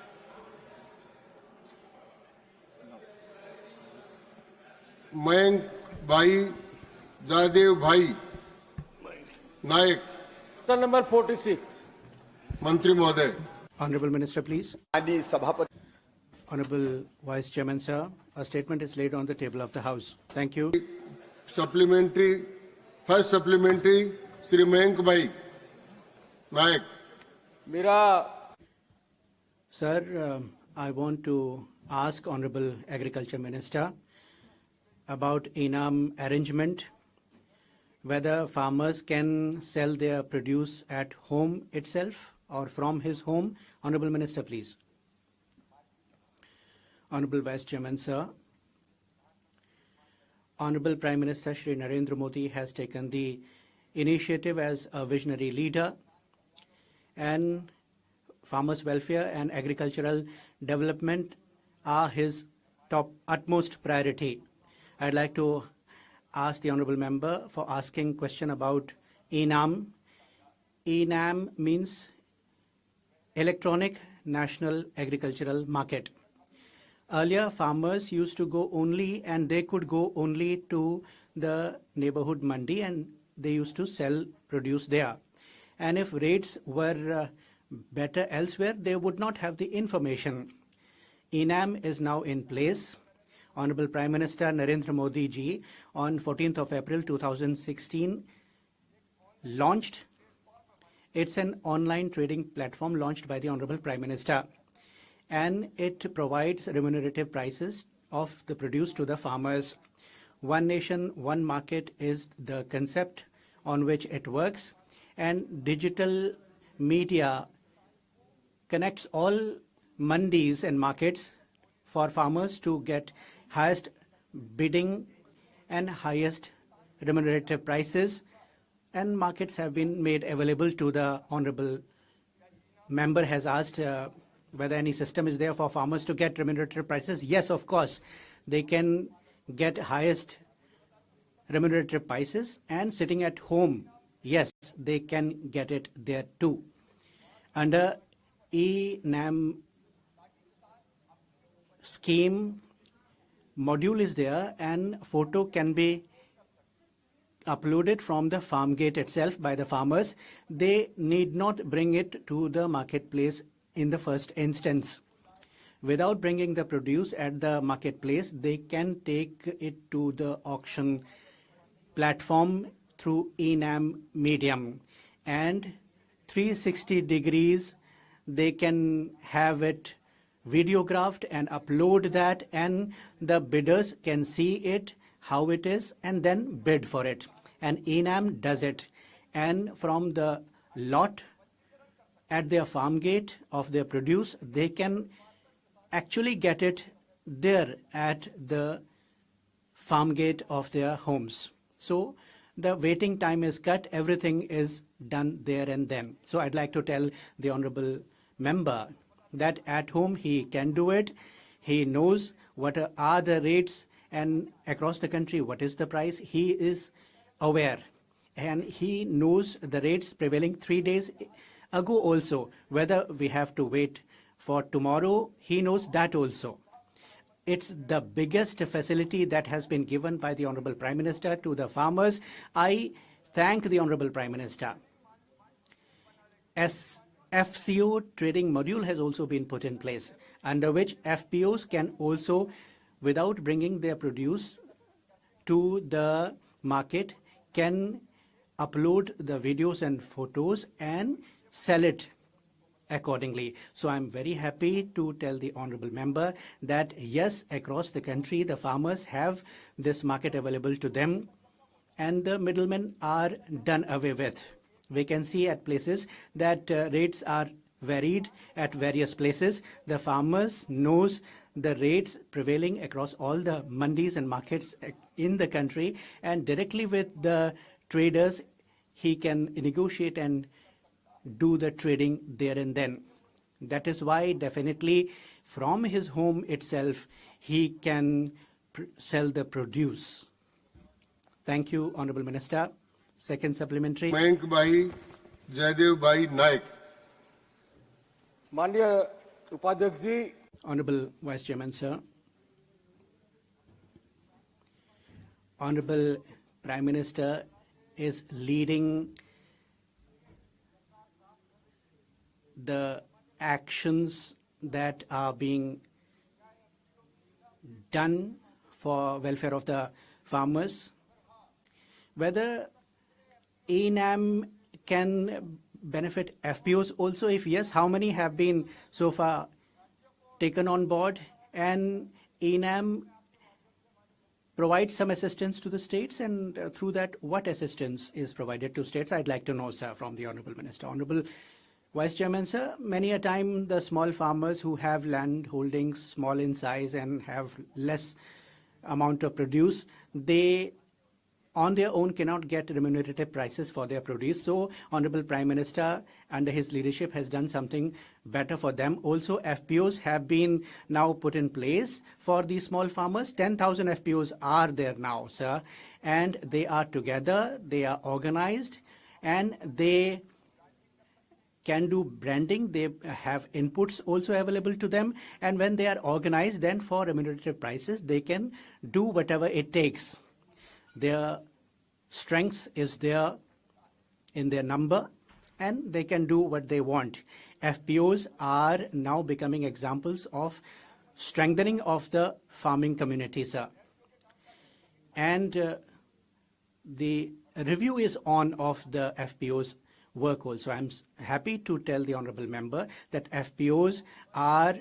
B: Mayank Bhai, Jadev Bhai, Naik.
O: Question number 46.
B: Mantri Mohoday.
G: Honorable Minister, please.
K: Adi Sabhapati.
G: Honorable Vice Chairman, sir, a statement is laid on the table of the House. Thank you.
B: Supplementary, first supplementary, Sri Mayank Bhai, Naik.
G: Sir, I want to ask Honorable Agriculture Minister about Enam arrangement, whether farmers can sell their produce at home itself or from his home. Honorable Minister, please. Honorable Vice Chairman, sir, Honorable Prime Minister Shri Narendra Modi has taken the initiative as a visionary leader, and farmers' welfare and agricultural development are his utmost priority. I'd like to ask the honorable member for asking question about Enam. Enam means Electronic National Agricultural Market. Earlier, farmers used to go only, and they could go only to the neighborhood mandi, and they used to sell produce there. And if rates were better elsewhere, they would not have the information. Enam is now in place. Honorable Prime Minister Narendra Modi ji on 14th of April 2016 launched. It's an online trading platform launched by the Honorable Prime Minister, and it provides remunerative prices of the produce to the farmers. One nation, one market is the concept on which it works, and digital media connects all mandis and markets for farmers to get highest bidding and highest remunerative prices, and markets have been made available to the honorable member has asked whether any system is there for farmers to get remunerative prices. Yes, of course, they can get highest remunerative prices, and sitting at home, yes, they can get it there too. Under eNAM scheme, module is there and photo can be uploaded from the farm gate itself by the farmers. They need not bring it to the marketplace in the first instance. Without bringing the produce at the marketplace, they can take it to the auction platform through eNAM medium, and 360 degrees they can have it videographed and upload that, and the bidders can see it, how it is, and then bid for it. And eNAM does it. And from the lot at their farm gate of their produce, they can actually get it there at the farm gate of their homes. So the waiting time is cut, everything is done there and then. So I'd like to tell the honorable member that at home he can do it. He knows what are the rates, and across the country what is the price. He is aware, and he knows the rates prevailing 3 days ago also. Whether we have to wait for tomorrow, he knows that also. It's the biggest facility that has been given by the Honorable Prime Minister to the farmers. I thank the Honorable Prime Minister. FCO trading module has also been put in place, under which FPOs can also, without bringing their produce to the market, can upload the videos and photos and sell it accordingly. So I'm very happy to tell the honorable member that yes, across the country the farmers have this market available to them, and the middlemen are done away with. We can see at places that rates are varied at various places. The farmers knows the rates prevailing across all the mandis and markets in the country, and directly with the traders he can negotiate and do the trading there and then. That is why definitely from his home itself he can sell the produce. Thank you, Honorable Minister. Second supplementary.
B: Mayank Bhai, Jaidev Bhai Naik.
O: माननीय उपाध्यक्ष जी,
G: Honorable Vice Chairman, sir. Honorable Prime Minister is leading the actions that are being done for welfare of the farmers. Whether eNAM can benefit FPOs also, if yes, how many have been so far taken on board, and eNAM provides some assistance to the states, and through that what assistance is provided to states? I'd like to know, sir, from the Honorable Minister. Honorable Vice Chairman, sir, many a time the small farmers who have land holdings small in size and have less amount of produce, they on their own cannot get remunerative prices for their produce. So Honorable Prime Minister under his leadership has done something better for them. Also FPOs have been now put in place for these small farmers. 10,000 FPOs are there now, sir, and they are together, they are organized, and they can do branding. They have inputs also available to them, and when they are organized, then for remunerative prices they can do whatever it takes. Their strength is there in their number, and they can do what they want. FPOs are now becoming examples of strengthening of the farming community, sir. And the review is on of the FPOs work also. I'm happy to tell the honorable member that FPOs are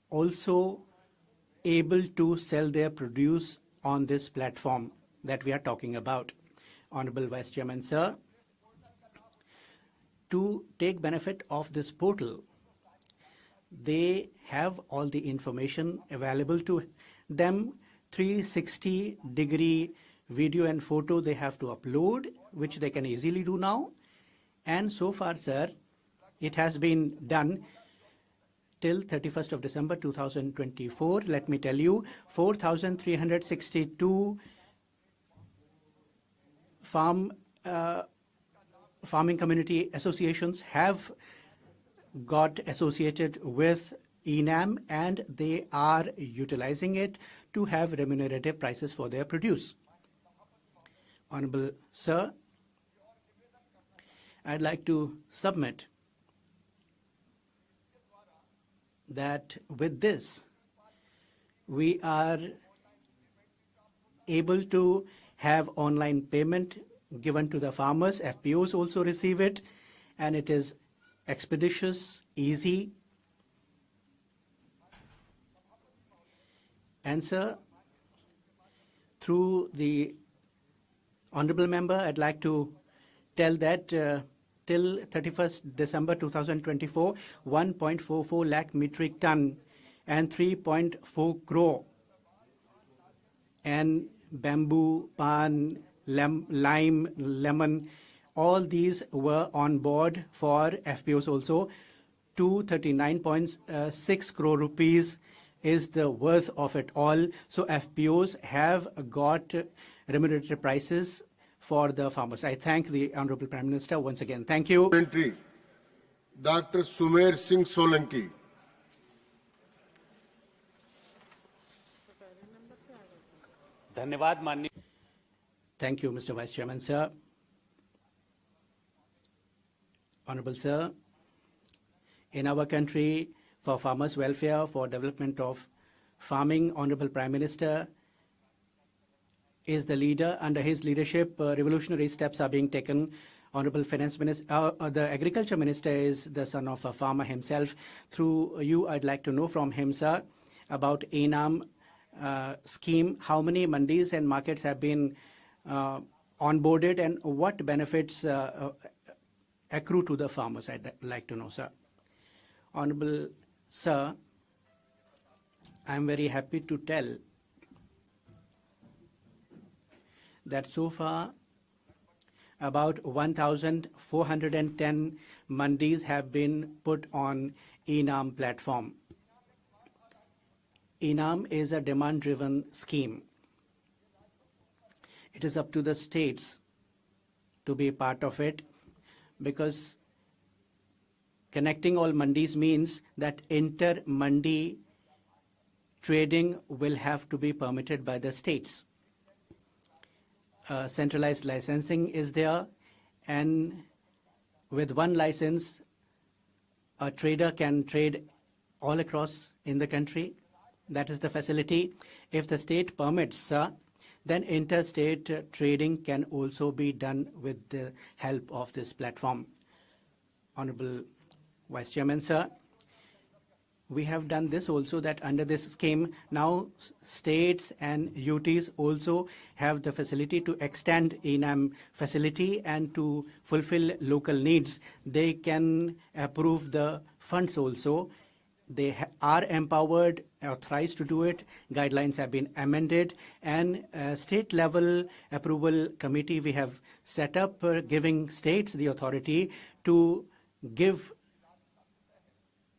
G: also able to sell their produce on this platform that we are talking about. Honorable Vice Chairman, sir, to take benefit of this portal, they have all the information available to them. 360-degree video and photo they have to upload, which they can easily do now. And so far, sir, it has been done till 31st of December 2024. Let me tell you, 4,362 farming community associations have got associated with ENAM, and they are utilizing it to have remunerative prices for their produce. Honorable Sir, I'd like to submit that with this, we are able to have online payment given to the farmers. FPOs also receive it, and it is expeditious, easy. And sir, through the honorable member, I'd like to tell that till 31st December 2024, 1.44 lakh metric ton and 3.4 crore and bamboo, pan, lime, lemon, all these were on board for FPOs also. 239.6 crore rupees is the worth of it all. So FPOs have got remunerative prices for the farmers. I thank the Honorable Prime Minister once again. Thank you.
B: Dr. Sumer Singh Solanki.
G: Thank you, Mr. Vice Chairman, sir. Honorable Sir, in our country, for farmers' welfare, for development of farming, Honorable Prime Minister is the leader. Under his leadership, revolutionary steps are being taken. Honorable Finance Minister, the Agriculture Minister is the son of a farmer himself. Through you, I'd like to know from him, sir, about ENAM scheme, how many mandis and markets have been onboarded and what benefits accrue to the farmers. I'd like to know, sir. Honorable Sir, I'm very happy to tell that so far about 1,410 mandis have been put on ENAM platform. ENAM is a demand-driven scheme. It is up to the states to be part of it, because connecting all mandis means that inter-mandi trading will have to be permitted by the states. Centralized licensing is there, and with one license, a trader can trade all across in the country. That is the facility. If the state permits, then interstate trading can also be done with the help of this platform. Honorable Vice Chairman, sir, we have done this also, that under this scheme, now states and UTs also have the facility to extend ENAM facility and to fulfill local needs. They can approve the funds also. They are empowered, authorized to do it. Guidelines have been amended, and state level approval committee we have set up, giving states the authority to give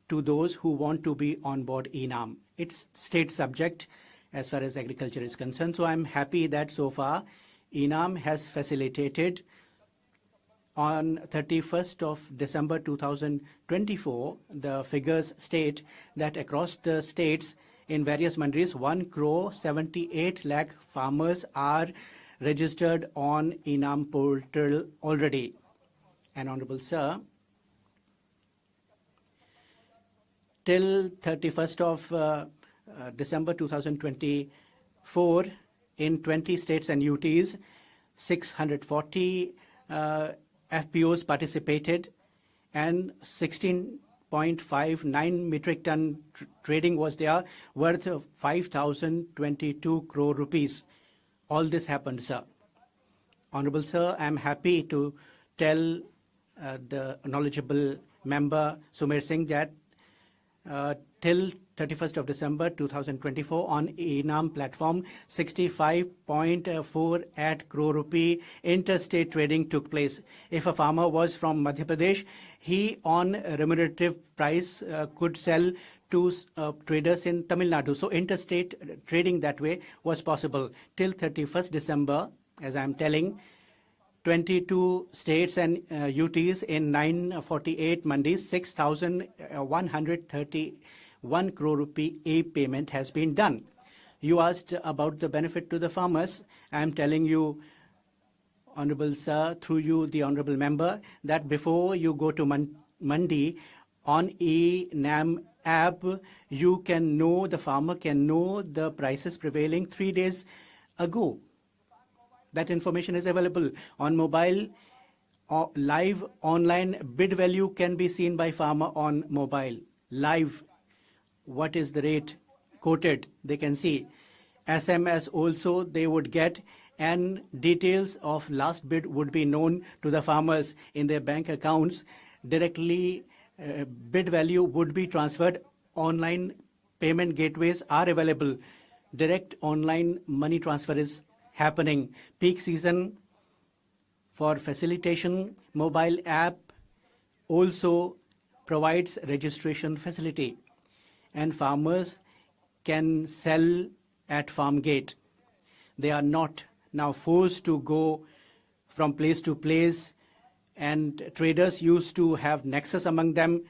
G: to those who want to be on board ENAM. It's state subject as far as agriculture is concerned. So I'm happy that so far ENAM has facilitated. On 31st of December 2024, the figures state that across the states in various mandis, 1.78 crore farmers are registered on ENAM portal already. And Honorable Sir, till 31st of December 2024, in 20 states and UTs, 640 FPOs participated, and 16 6.59 metric ton trading was there, worth 5,022 crore rupees. All this happened, sir. Honorable sir, I am happy to tell the knowledgeable member Sumer Singh that till 31st of December 2024 on ENAM platform, 65.48 crore rupee interstate trading took place. If a farmer was from Madhya Pradesh, he on remunerative price could sell to traders in Tamil Nadu. So interstate trading that way was possible. Till 31st December, as I am telling, 22 states and UTs in 948 mandis, 6,131 crore rupee payment has been done. You asked about the benefit to the farmers. I am telling you, Honorable Sir, through you, the Honorable Member, that before you go to Mandi, on ENAM app, you can know, the farmer can know the prices prevailing 3 days ago. That information is available on mobile. Live online bid value can be seen by farmer on mobile. Live, what is the rate quoted, they can see. SMS also they would get, and details of last bid would be known to the farmers in their bank accounts. Directly bid value would be transferred. Online payment gateways are available. Direct online money transfer is happening. Peak season for facilitation, mobile app also provides registration facility, and farmers can sell at farm gate. They are not now forced to go from place to place, and traders used to have nexus among them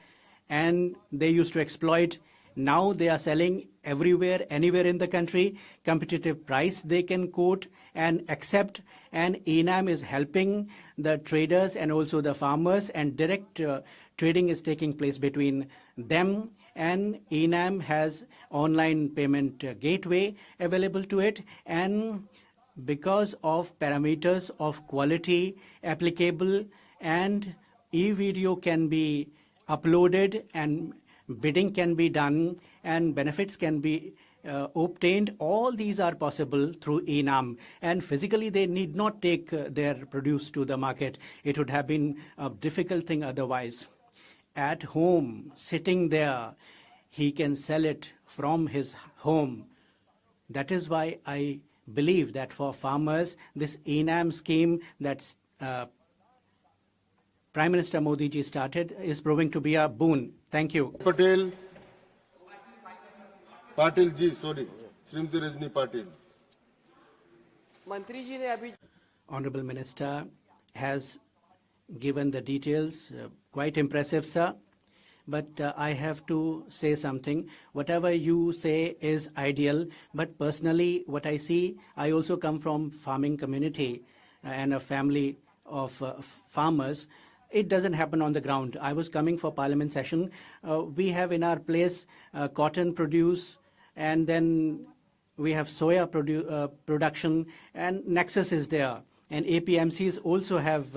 G: and they used to exploit. Now they are selling everywhere, anywhere in the country. Competitive price they can quote and accept, and ENAM is helping the traders and also the farmers, and direct trading is taking place between them, and ENAM has online payment gateway available to it, and because of parameters of quality applicable, and e-video can be uploaded and bidding can be done and benefits can be obtained. All these are possible through ENAM, and physically they need not take their produce to the market. It would have been a difficult thing otherwise. At home, sitting there, he can sell it from his home. That is why I believe that for farmers, this ENAM scheme that Prime Minister Modi ji started is proving to be a boon. Thank you.
B: Patel ji, sorry, Srimati Rajni Patel.
Q: मंत्री जी ने अभी
G: Honorable Minister has given the details, quite impressive, sir. But I have to say something. Whatever you say is ideal, but personally, what I see, I also come from farming community and a family of farmers. It doesn't happen on the ground. I was coming for Parliament session. We have in our place cotton produce, and then we have soya production, and nexus is there. And APMCs also have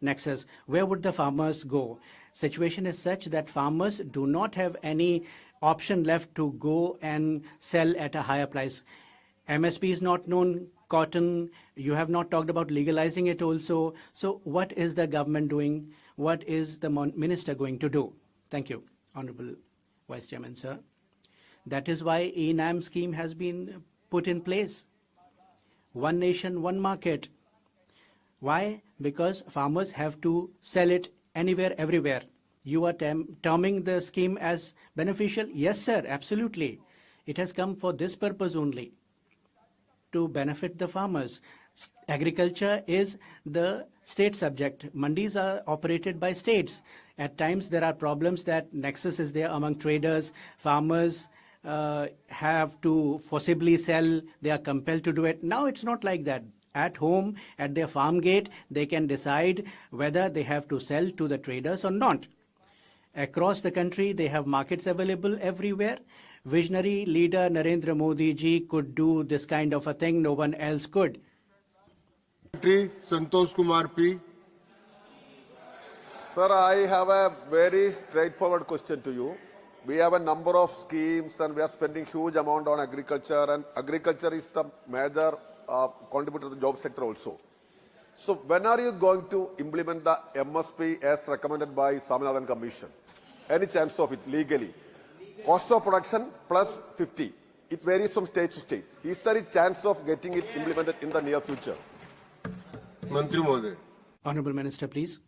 G: nexus. Where would the farmers go? Situation is such that farmers do not have any option left to go and sell at a higher price. MSP is not known. Cotton, you have not talked about legalizing it also. So what is the government doing? What is the minister going to do? Thank you, Honorable Vice Chairman, sir. That is why ENAM scheme has been put in place. One nation, one market. Why? Because farmers have to sell it anywhere, everywhere. You are terming the scheme as beneficial? Yes, sir, absolutely. It has come for this purpose only, to benefit the farmers. Agriculture is the state subject. Mandis are operated by states. At times there are problems that nexus is there among traders. Farmers have to forcibly sell. They are compelled to do it. Now it's not like that. At home, at their farm gate, they can decide whether they have to sell to the traders or not. Across the country, they have markets available everywhere. Visionary leader Narendra Modi ji could do this kind of a thing. No one else could.
B: Santosh Kumar P.
K: Sir, I have a very straightforward question to you. We have a number of schemes and we are spending huge amount on agriculture, and agriculture is the major contributor to the job sector also. So when are you going to implement the MSP as recommended by Swaminathan Commission? Any chance of it legally? Cost of production plus 50. It varies from state to state. Is there a chance of getting it implemented in the near future?
B: Mantri Mohoday.
R: Honorable Minister, please.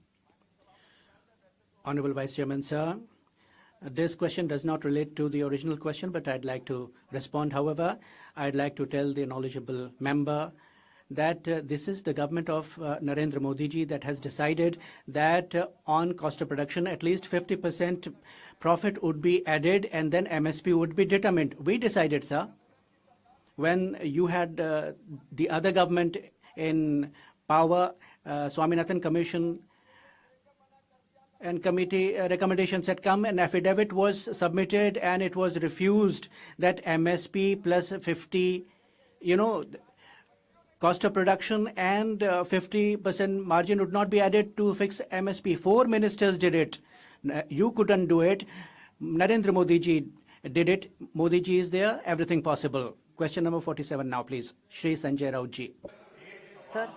R: Honorable Vice Chairman, sir. This question does not relate to the original question, but I'd like to respond. However, I'd like to tell the knowledgeable member that this is the government of Narendra Modi ji that has decided that on cost of production, at least 50% profit would be added and then MSP would be determined. We decided, sir, when you had the other government in power, Swaminathan Commission and committee recommendations had come, an affidavit was submitted and it was refused that MSP plus 50, cost of production and 50% margin would not be added to fix MSP. 4 ministers did it. You couldn't do it. Narendra Modi ji did it. Modi ji is there. Everything possible. Question number 47 now, please. Shri Sanjay Raut ji.
S: Sir.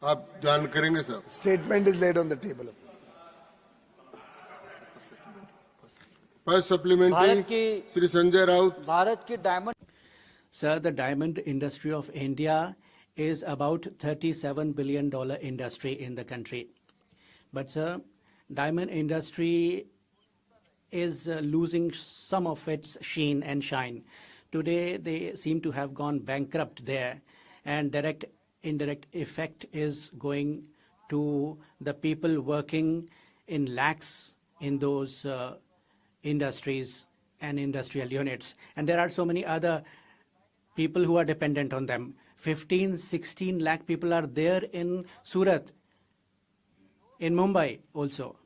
B: आप जान करेंगे sir.
S: Statement is laid on the table.
B: First supplementary, Shri Sanjay Raut.
S: Bharat की diamond.
R: Sir, the diamond industry of India is about $37 billion industry in the country. But sir, diamond industry is losing some of its sheen and shine. Today, they seem to have gone bankrupt there, and direct indirect effect is going to the people working in lakhs in those industries and industrial units. And there are so many other people who are dependent on them. 15-16 lakh people are there in Surat, in Mumbai also.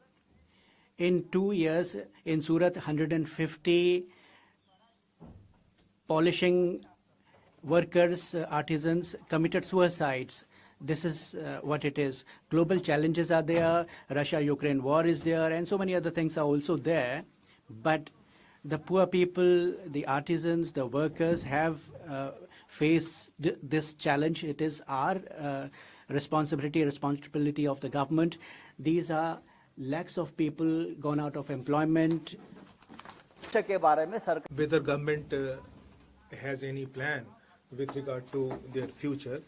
R: In 2 years, in Surat, 150 polishing workers, artisans committed suicides. This is what it is. Global challenges are there. Russia-Ukraine war is there, and so many other things are also there. But the poor people, the artisans, the workers have faced this challenge. It is our responsibility of the government. These are lakhs of people gone out of employment.
T: Whether government has any plan with regard to their future,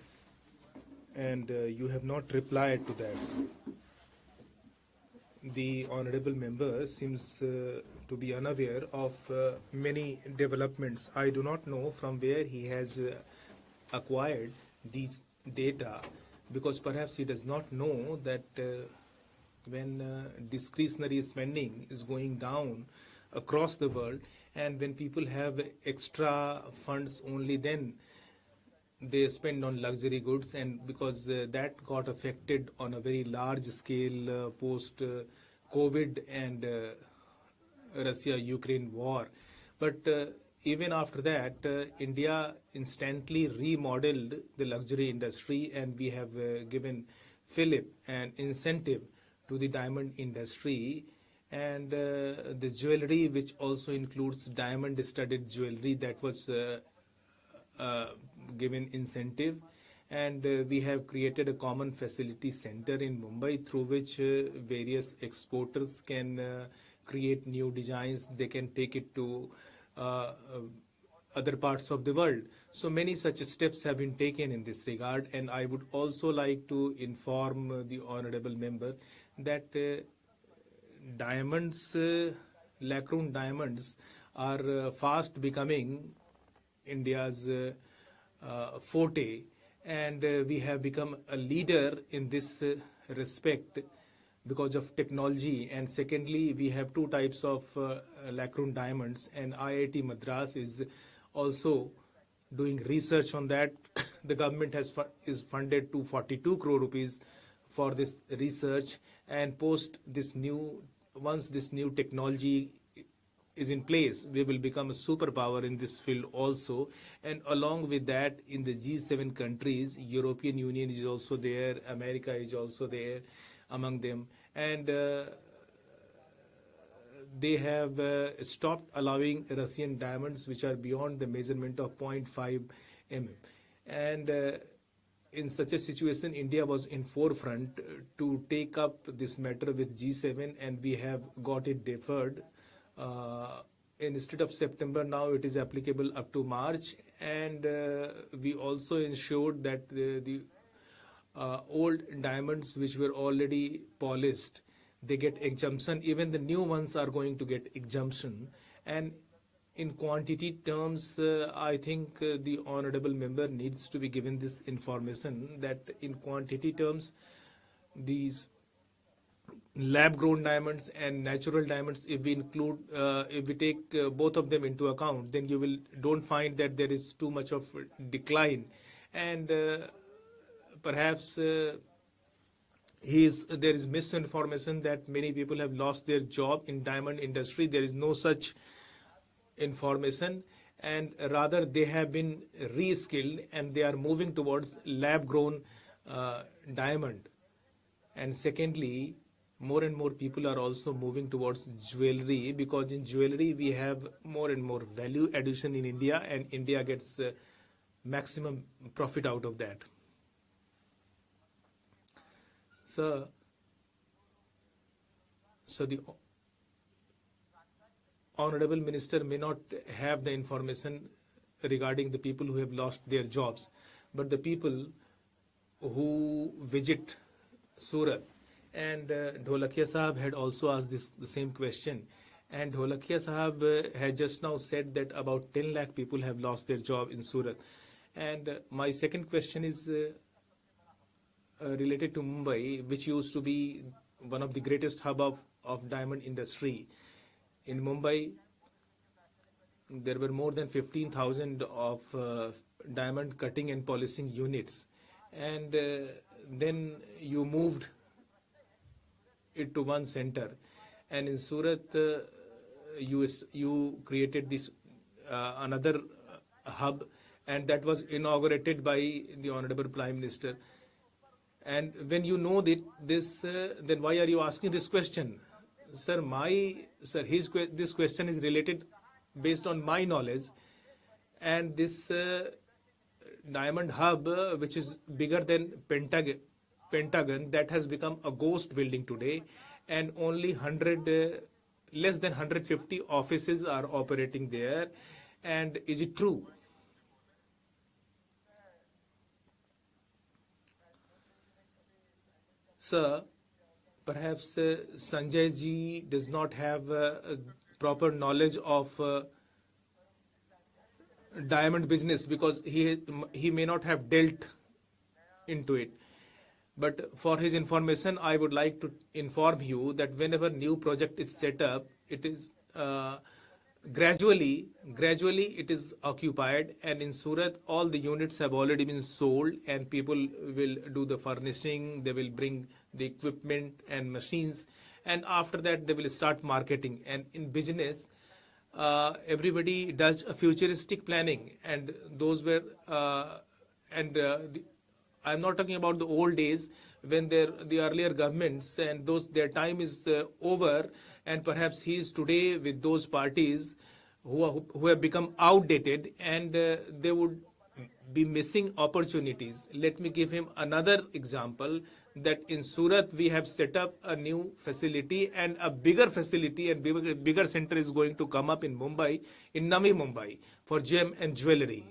T: and you have not replied to that. The honorable member seems to be unaware of many developments. I do not know from where he has acquired these data, because perhaps he does not know that when discretionary spending is going down across the world, and when people have extra funds, only then they spend on luxury goods, and because that got affected on a very large scale post COVID and Russia-Ukraine war. But even after that, India instantly remodeled the luxury industry, and we have given fillip and incentive to the diamond industry, and the jewelry, which also includes diamond studded jewelry, that was given incentive. And we have created a common facility center in Mumbai through which various exporters can create new designs. They can take it to other parts of the world. So many such steps have been taken in this regard, and I would also like to inform the honorable member that diamonds, lacquer diamonds, are fast becoming India's forte, and we have become a leader in this respect because of technology. And secondly, we have two types of lacquer diamonds, and IIT Madras is also doing research on that. The government is funded 242 crore rupees for this research, and once this new technology is in place, we will become a superpower in this field also. And along with that, in the G7 countries, European Union is also there, America is also there, among them, and they have stopped allowing Russian diamonds which are beyond the measurement of 0.5 mm. And in such a situation, India was in forefront to take up this matter with G7, and we have got it deferred. Instead of September, now it is applicable up to March, and we also ensured that the old diamonds which were already polished, they get exemption. Even the new ones are going to get exemption. And in quantity terms, I think the honorable member needs to be given this information that in quantity terms, these lab-grown diamonds and natural diamonds, if we include, if we take both of them into account, then you don't find that there is too much of decline. And perhaps there is misinformation that many people have lost their job in diamond industry. There is no such information, and rather they have been re-skilled and they are moving towards lab-grown diamond. And secondly, more and more people are also moving towards jewelry, because in jewelry we have more and more value addition in India, and India gets maximum profit out of that. So the honorable minister may not have the information regarding the people who have lost their jobs, but the people who visit Surat, and Dholakia Sahab had also asked the same question, and Dholakia Sahab had just now said that about 10 lakh people have lost their job in Surat. And my second question is related to Mumbai, which used to be one of the greatest hub of diamond industry. In Mumbai, there were more than 15,000 of diamond cutting and polishing units. And then you moved it to one center. And in Surat, you created this another hub, and that was inaugurated by the Honorable Prime Minister. And when you know this, then why are you asking this question? Sir, this question is related based on my knowledge, and this diamond hub, which is bigger than Pentagon, that has become a ghost building today, and only less than 150 offices are operating there. And is it true? Sir, perhaps Sanjay ji does not have proper knowledge of diamond business, because he may not have dealt into it. But for his information, I would like to inform you that whenever new project is set up, it is gradually it is occupied, and in Surat all the units have already been sold, and people will do the furnishing, they will bring the equipment and machines, and after that they will start marketing. And in business, everybody does a futuristic planning, and those were I'm not talking about the old days when the earlier governments, and their time is over, and perhaps he is today with those parties who have become outdated, and they would be missing opportunities. Let me give him another example, that in Surat we have set up a new facility, and a bigger facility and bigger center is going to come up in Mumbai, in Navi Mumbai, for gem and jewelry.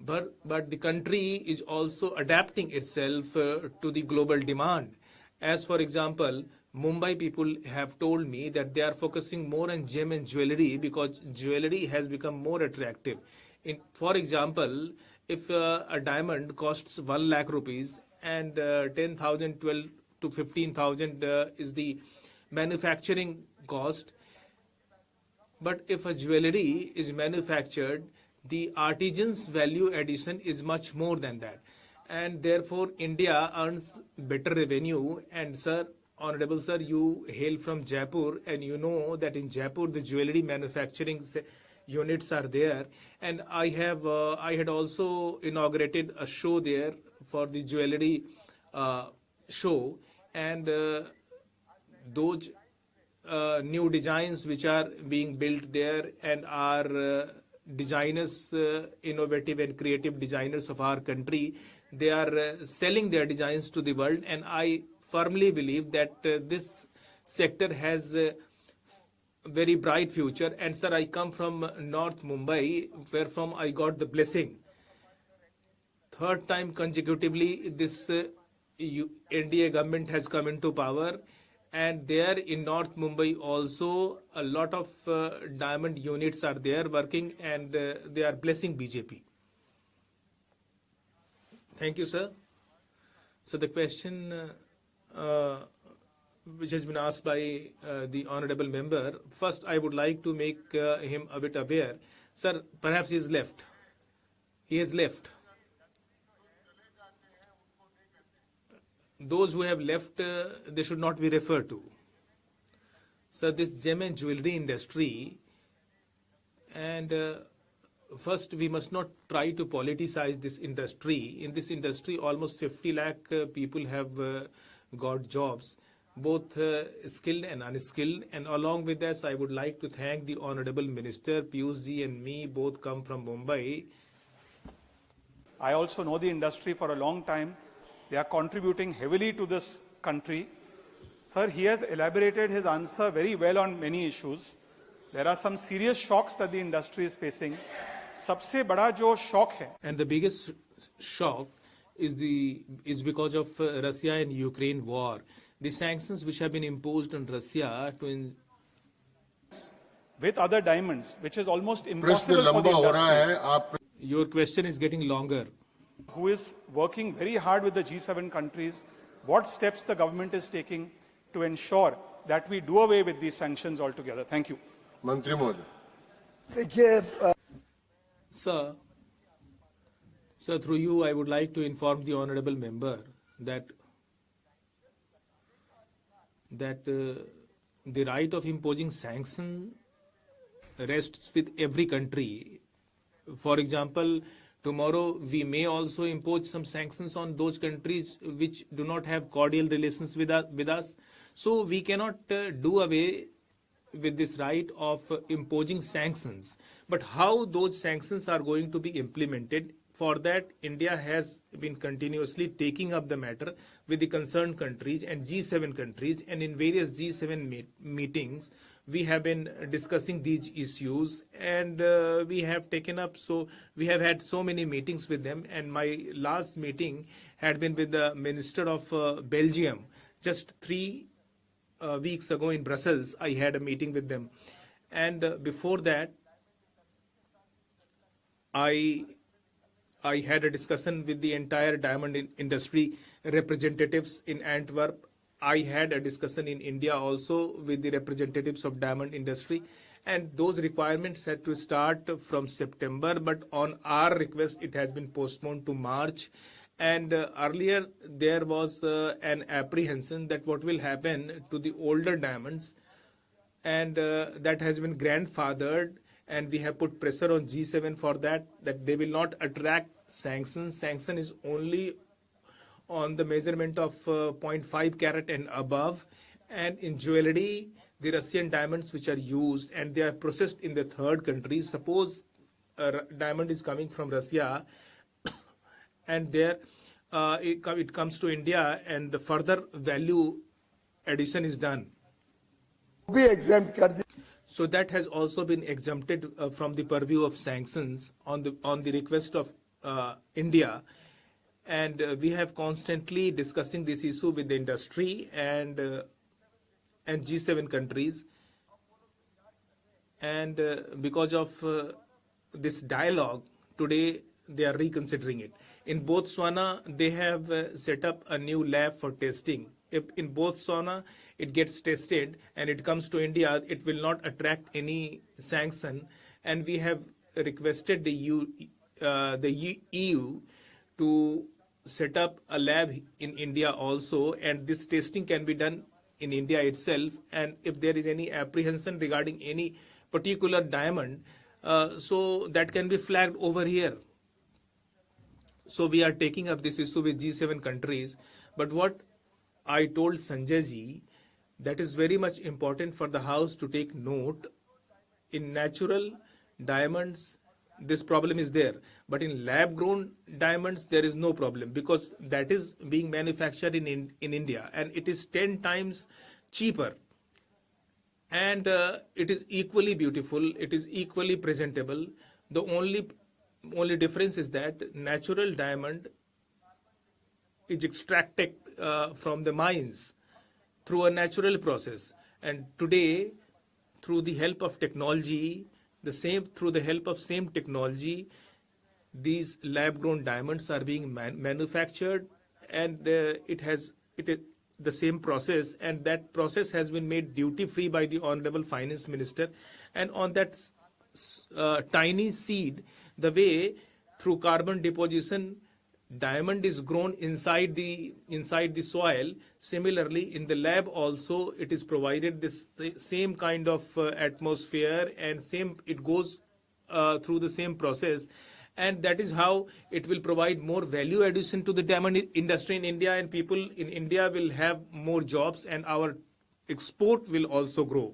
T: But the country is also adapting itself to the global demand. As for example, Mumbai people have told me that they are focusing more on gem and jewelry, because jewelry has become more attractive. For example, if a diamond costs 1 lakh rupees and 10,000, 12 to 15,000 is the manufacturing cost, but if a jewelry is manufactured, the artisan's value addition is much more than that, and therefore India earns better revenue. And sir, Honorable Sir, you hail from Jaipur, and you know that in Jaipur the jewelry manufacturing units are there, and I had also inaugurated a show there for the jewelry show, and those new designs which are being built there, and our designers, innovative and creative designers of our country, they are selling their designs to the world, and I firmly believe that this sector has very bright future. And sir, I come from North Mumbai, where from I got the blessing. Third time consecutively, this NDA government has come into power, and there in North Mumbai also a lot of diamond units are there working, and they are blessing BJP. Thank you, sir. So the question which has been asked by the honorable member, first I would like to make him a bit aware. Sir, perhaps he is left. He has left. Those who have left, they should not be referred to. So this gem and jewelry industry, and first we must not try to politicize this industry. In this industry, almost 50 lakh people have got jobs, both skilled and unskilled. And along with this, I would like to thank the Honorable Minister, Piyush ji and me, both come from Mumbai.
U: I also know the industry for a long time. They are contributing heavily to this country. Sir, he has elaborated his answer very well on many issues. There are some serious shocks that the industry is facing. सबसे बड़ा जो shock है.
T: And the biggest shock is because of Russia and Ukraine war. The sanctions which have been imposed on Russia
U: with other diamonds, which is almost impossible for the industry.
T: Your question is getting longer.
U: Who is working very hard with the G7 countries, what steps the government is taking to ensure that we do away with these sanctions altogether? Thank you.
B: Mantri Mohoday.
T: Sir, through you, I would like to inform the honorable member that the right of imposing sanction rests with every country. For example, tomorrow we may also impose some sanctions on those countries which do not have cordial relations with us. So we cannot do away with this right of imposing sanctions. But how those sanctions are going to be implemented, for that India has been continuously taking up the matter with the concerned countries and G7 countries, and in various G7 meetings we have been discussing these issues, and we have taken up, so we have had so many meetings with them, and my last meeting had been with the Minister of Belgium. Just 3 weeks ago in Brussels, I had a meeting with them. And before that, I had a discussion with the entire diamond industry representatives in Antwerp. I had a discussion in India also with the representatives of diamond industry, and those requirements had to start from September, but on our request it has been postponed to March. And earlier there was an apprehension that what will happen to the older diamonds, and that has been grandfathered, and we have put pressure on G7 for that they will not attract sanctions. Sanction is only on the measurement of 0.5 carat and above, and in jewelry, the Russian diamonds which are used and they are processed in the third countries. Suppose a diamond is coming from Russia, and there it comes to India, and the further value addition is done. So that has also been exempted from the purview of sanctions on the request of India, and we have constantly discussing this issue with the industry and G7 countries, and because of this dialogue today they are reconsidering it. In Botswana, they have set up a new lab for testing. If in Botswana it gets tested and it comes to India, it will not attract any sanction, and we have requested the EU to set up a lab in India also, and this testing can be done in India itself, and if there is any apprehension regarding any particular diamond, so that can be flagged over here. So we are taking up this issue with G7 countries. But what I told Sanjay ji, that is very much important for the House to take note. In natural diamonds, this problem is there. But in lab-grown diamonds, there is no problem because that is being manufactured in India and it is 10 times cheaper. And it is equally beautiful, it is equally presentable. The only difference is that natural diamond is extracted from the mines through a natural process. And today, through the help of technology, through the help of same technology, these lab-grown diamonds are being manufactured, and it is the same process, and that process has been made duty-free by the Honorable Finance Minister. And on that tiny seed, the way through carbon deposition, diamond is grown inside the soil. Similarly, in the lab also, it is provided this same kind of atmosphere, and it goes through the same process, and that is how it will provide more value addition to the diamond industry in India, and people in India will have more jobs, and our export will also grow.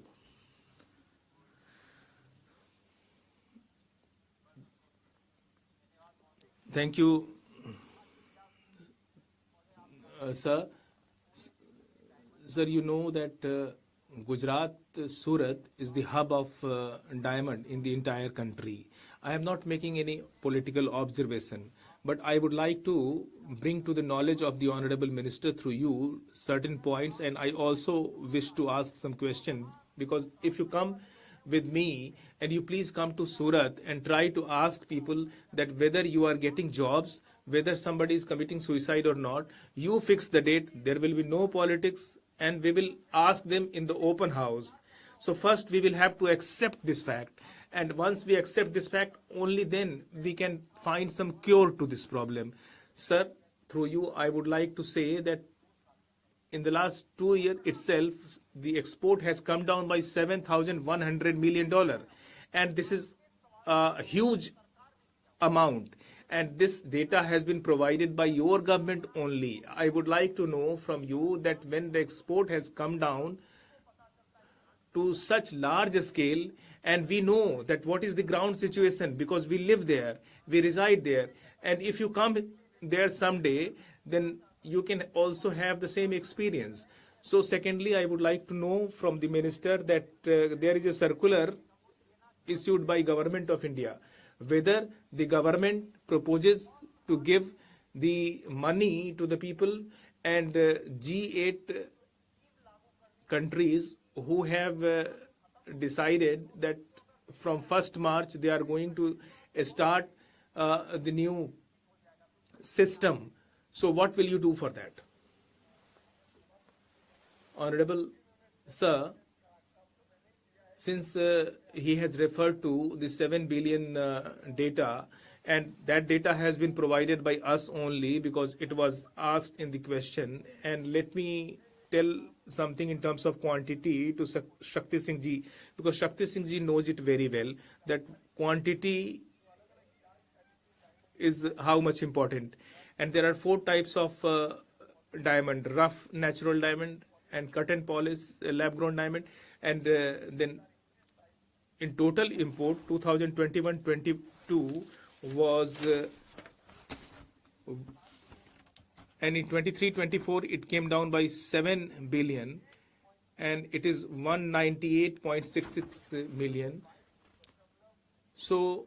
T: Thank you. Sir, you know that Gujarat, Surat is the hub of diamond in the entire country. I am not making any political observation, but I would like to bring to the knowledge of the Honorable Minister through you certain points, and I also wish to ask some question, because if you come with me and you please come to Surat and try to ask people that whether you are getting jobs, whether somebody is committing suicide or not, you fix the date, there will be no politics, and we will ask them in the open house. So first we will have to accept this fact, and once we accept this fact, only then we can find some cure to this problem. Sir, through you, I would like to say that in the last 2 years itself, the export has come down by $7,100 million, and this is a huge amount. And this data has been provided by your government only. I would like to know from you that when the export has come down to such large scale, and we know that what is the ground situation because we live there, we reside there, and if you come there someday, then you can also have the same experience. So secondly, I would like to know from the minister that there is a circular issued by Government of India, whether the government proposes to give the money to the people, and G8 countries who have decided that from 1st March they are going to start the new system. So what will you do for that? Honorable Sir, since he has referred to the 7 billion data, and that data has been provided by us only because it was asked in the question, and let me tell something in terms of quantity to Shakti Singh ji, because Shakti Singh ji knows it very well, that quantity is how much important. And there are 4 types of diamond: rough natural diamond, and cut and polish lab-grown diamond. And then in total import 2021-22 was and in 23-24 it came down by 7 billion, and it is 198.66 million. So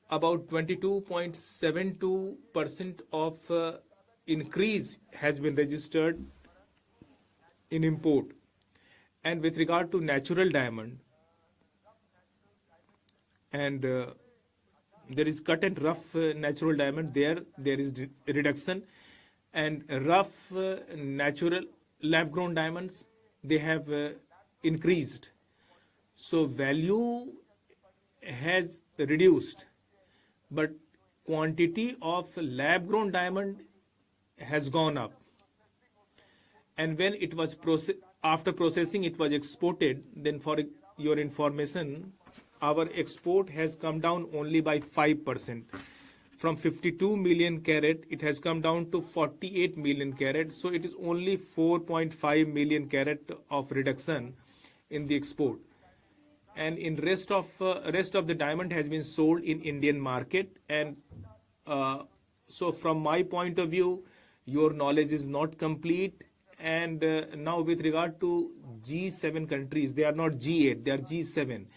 T: about 22.72% of increase has been registered in import. And with regard to natural diamond, and there is cut and rough natural diamond, there is reduction, and rough natural lab-grown diamonds, they have increased. So value has reduced, but quantity of lab-grown diamond has gone up. And when it was after processing, it was exported, then for your information, our export has come down only by 5%. From 52 million carat, it has come down to 48 million carat. So it is only 4.5 million carat of reduction in the export. And in rest of the diamond has been sold in Indian market. And so from my point of view, your knowledge is not complete. And now with regard to G7 countries, they are not G8, they are G7.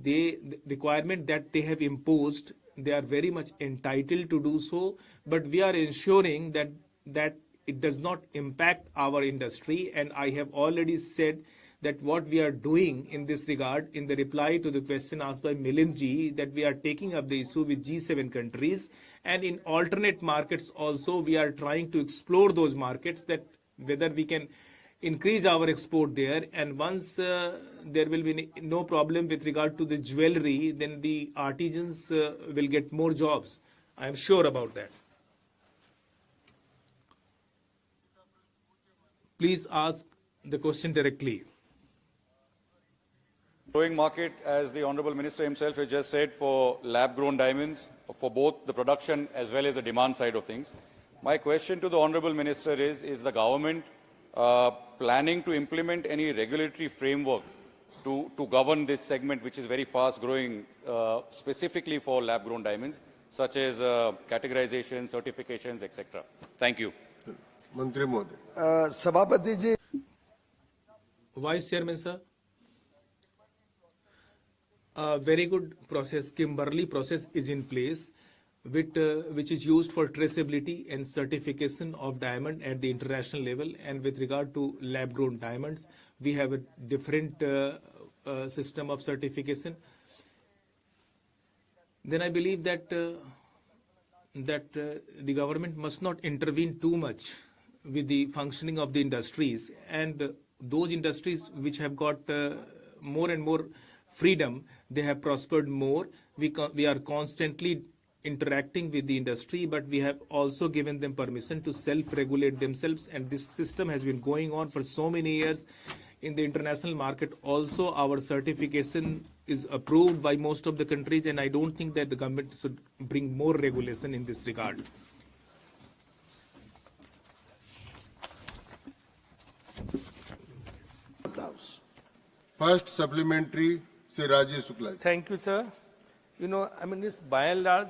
T: The requirement that they have imposed, they are very much entitled to do so, but we are ensuring that it does not impact our industry. And I have already said that what we are doing in this regard, in the reply to the question asked by Milind ji, that we are taking up the issue with G7 countries, and in alternate markets also we are trying to explore those markets, that whether we can increase our export there. And once there will be no problem with regard to the jewelry, then the artisans will get more jobs. I am sure about that. Please ask the question directly.
M: Growing market, as the Honorable Minister himself has just said, for lab-grown diamonds, for both the production as well as the demand side of things. My question to the Honorable Minister is the government planning to implement any regulatory framework to govern this segment, which is very fast growing, specifically for lab-grown diamonds, such as categorization, certifications, etc.? Thank you.
B: Mantri Mohoday.
S: Sabhapati ji.
T: Vice Chairman, sir. A very good process, Kimberley process, is in place, which is used for traceability and certification of diamond at the international level. And with regard to lab-grown diamonds, we have a different system of certification. Then I believe that the government must not intervene too much with the functioning of the industries, and those industries which have got more and more freedom, they have prospered more. We are constantly interacting with the industry, but we have also given them permission to self-regulate themselves, and this system has been going on for so many years. In the international market also, our certification is approved by most of the countries, and I don't think that the government should bring more regulation in this regard.
B: First supplementary, Sri Rajya Sabha.
D: Thank you, sir. You know, I mean, this by and large,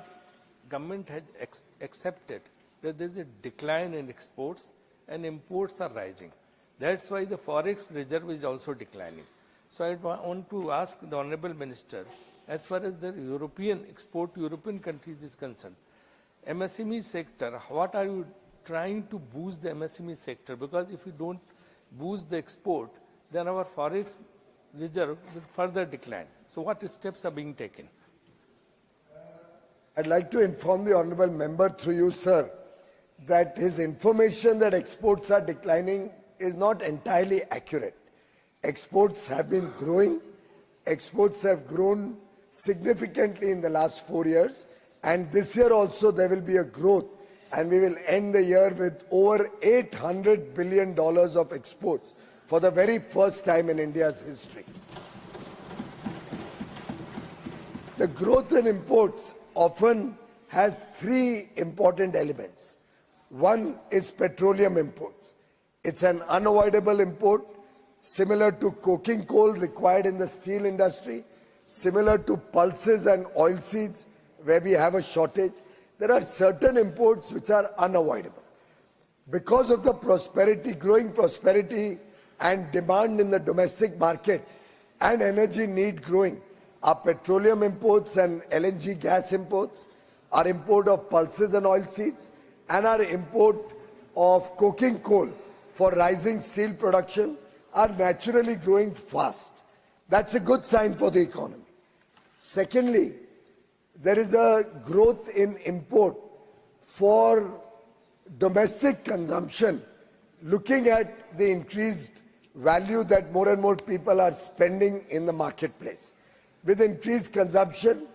D: government has accepted that there is a decline in exports and imports are rising. That's why the forex reserve is also declining. So I want to ask the Honorable Minister, as far as the European export to European countries is concerned, MSME sector, what are you trying to boost the MSME sector? Because if you don't boost the export, then our forex reserve will further decline. So what steps are being taken?
S: I'd like to inform the honorable member through you, sir, that his information that exports are declining is not entirely accurate. Exports have been growing. Exports have grown significantly in the last 4 years. And this year also there will be a growth. And we will end the year with over $800 billion of exports for the very first time in India's history. The growth in imports often has three important elements. One is petroleum imports. It's an unavoidable import, similar to coking coal required in the steel industry, similar to pulses and oilseeds where we have a shortage. There are certain imports which are unavoidable. Because of the prosperity, growing prosperity and demand in the domestic market and energy need growing, our petroleum imports and LNG gas imports, our import of pulses and oilseeds, and our import of coking coal for rising steel production are naturally growing fast. That's a good sign for the economy. Secondly, there is a growth in import for domestic consumption, looking at the increased value that more and more people are spending in the marketplace. With increased consumption,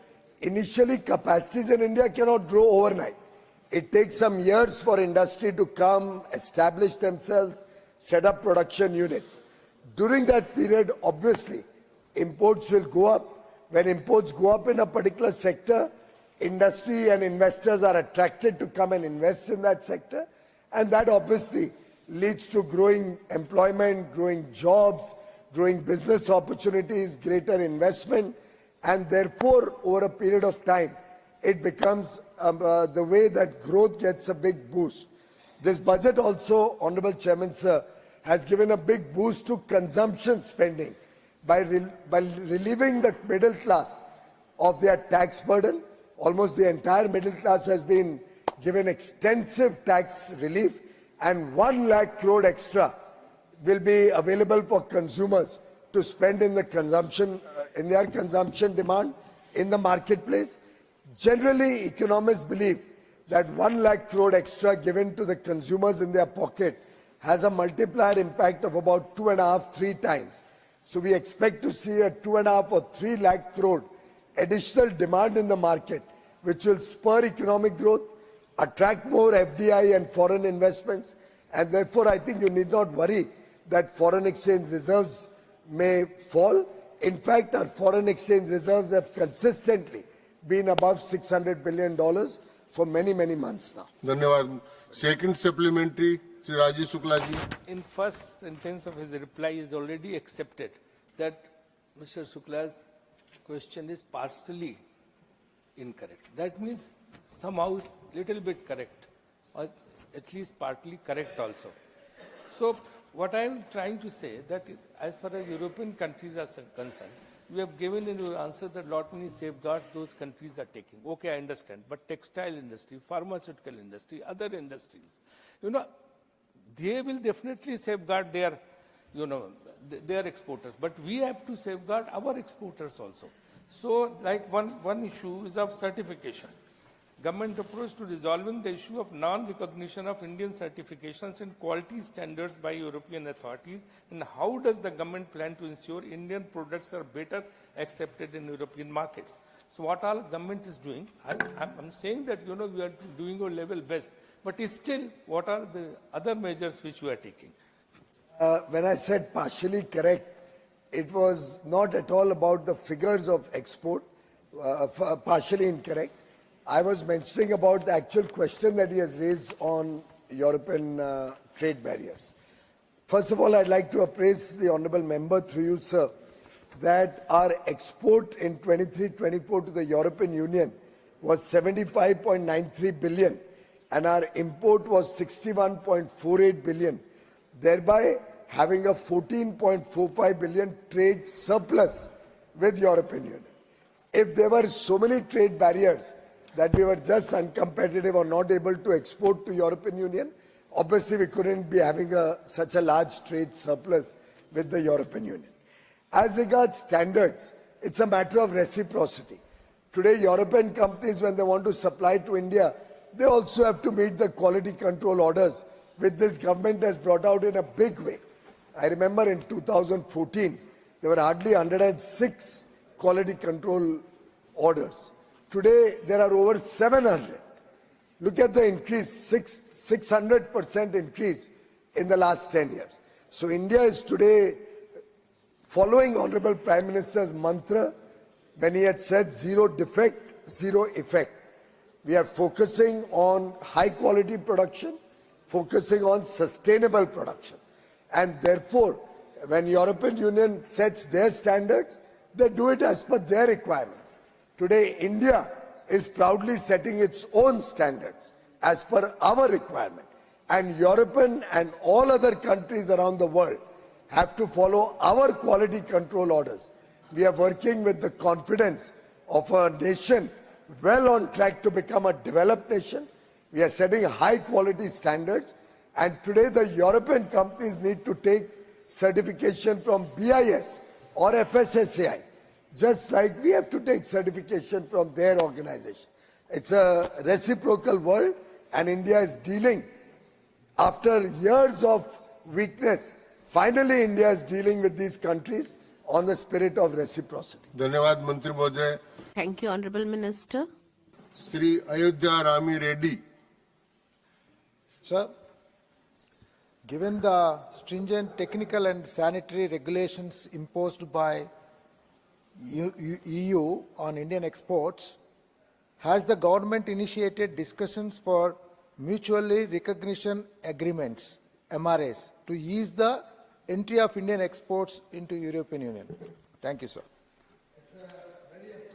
S: initially capacities in India cannot grow overnight. It takes some years for industry to come, establish themselves, set up production units. During that period, obviously, imports will go up. When imports go up in a particular sector, industry and investors are attracted to come and invest in that sector, and that obviously leads to growing employment, growing jobs, growing business opportunities, greater investment, and therefore over a period of time it becomes the way that growth gets a big boost. This budget also, Honorable Chairman Sir, has given a big boost to consumption spending by relieving the middle class of their tax burden. Almost the entire middle class has been given extensive tax relief, and 1 lakh crore extra will be available for consumers to spend in the consumption, in their consumption demand in the marketplace. Generally, economists believe that 1 lakh crore extra given to the consumers in their pocket has a multiplier impact of about 2.5–3 times. So we expect to see a 2.5 or 3 lakh crore additional demand in the market, which will spur economic growth, attract more FDI and foreign investments, and therefore I think you need not worry that foreign exchange reserves may fall. In fact, our foreign exchange reserves have consistently been above $600 billion for many, many months now.
B: Dhanyawad. Second supplementary, Sri Rajesh Shukla ji.
D: In first sentence of his reply, is already accepted that Mr. Shukla's question is partially incorrect. That means somehow it's little bit correct, or at least partly correct also. So what I am trying to say that as far as European countries are concerned, we have given in your answer that lot many safeguards those countries are taking. Okay, I understand. But textile industry, pharmaceutical industry, other industries, they will definitely safeguard their, their exporters. But we have to safeguard our exporters also. So, like one issue is of certification. Government approach to resolving the issue of non-recognition of Indian certifications and quality standards by European authorities, and how does the government plan to ensure Indian products are better accepted in European markets? So what all government is doing, I'm saying that, we are doing our level best, but still, what are the other measures which we are taking?
S: When I said partially correct, it was not at all about the figures of export, partially incorrect. I was mentioning about the actual question that he has raised on European trade barriers. First of all, I'd like to appraise the Honourable Member through you, sir, that our export in 23-24 to the European Union was 75.93 billion and our import was 61.48 billion, thereby having a 14.45 billion trade surplus with European Union. If there were so many trade barriers that we were just uncompetitive or not able to export to European Union, obviously we couldn't be having such a large trade surplus with the European Union. As regards standards, it's a matter of reciprocity. Today, European companies, when they want to supply to India, they also have to meet the quality control orders, which this government has brought out in a big way. I remember in 2014, there were hardly 106 quality control orders. Today, there are over 700. Look at the increase, 600% increase in the last 10 years. So India is today following Honorable Prime Minister's mantra when he had said zero defect, zero effect. We are focusing on high quality production, focusing on sustainable production. And therefore, when European Union sets their standards, they do it as per their requirements. Today, India is proudly setting its own standards as per our requirement. And European and all other countries around the world have to follow our quality control orders. We are working with the confidence of a nation well on track to become a developed nation. We are setting high quality standards. And today the European companies need to take certification from BIS or FSSAI, just like we have to take certification from their organization. It's a reciprocal world, and India is dealing, after years of weakness, finally India is dealing with these countries on the spirit of reciprocity.
B: Dhanyawad, Mantri Mohoday.
E: Thank you, Honorable Minister.
B: Sri Ayodhya Rami Reddy.
V: Sir, given the stringent technical and sanitary regulations imposed by EU on Indian exports, has the government initiated discussions for mutually recognition agreements, MRAs, to ease the entry of Indian exports into European Union? Thank you, sir.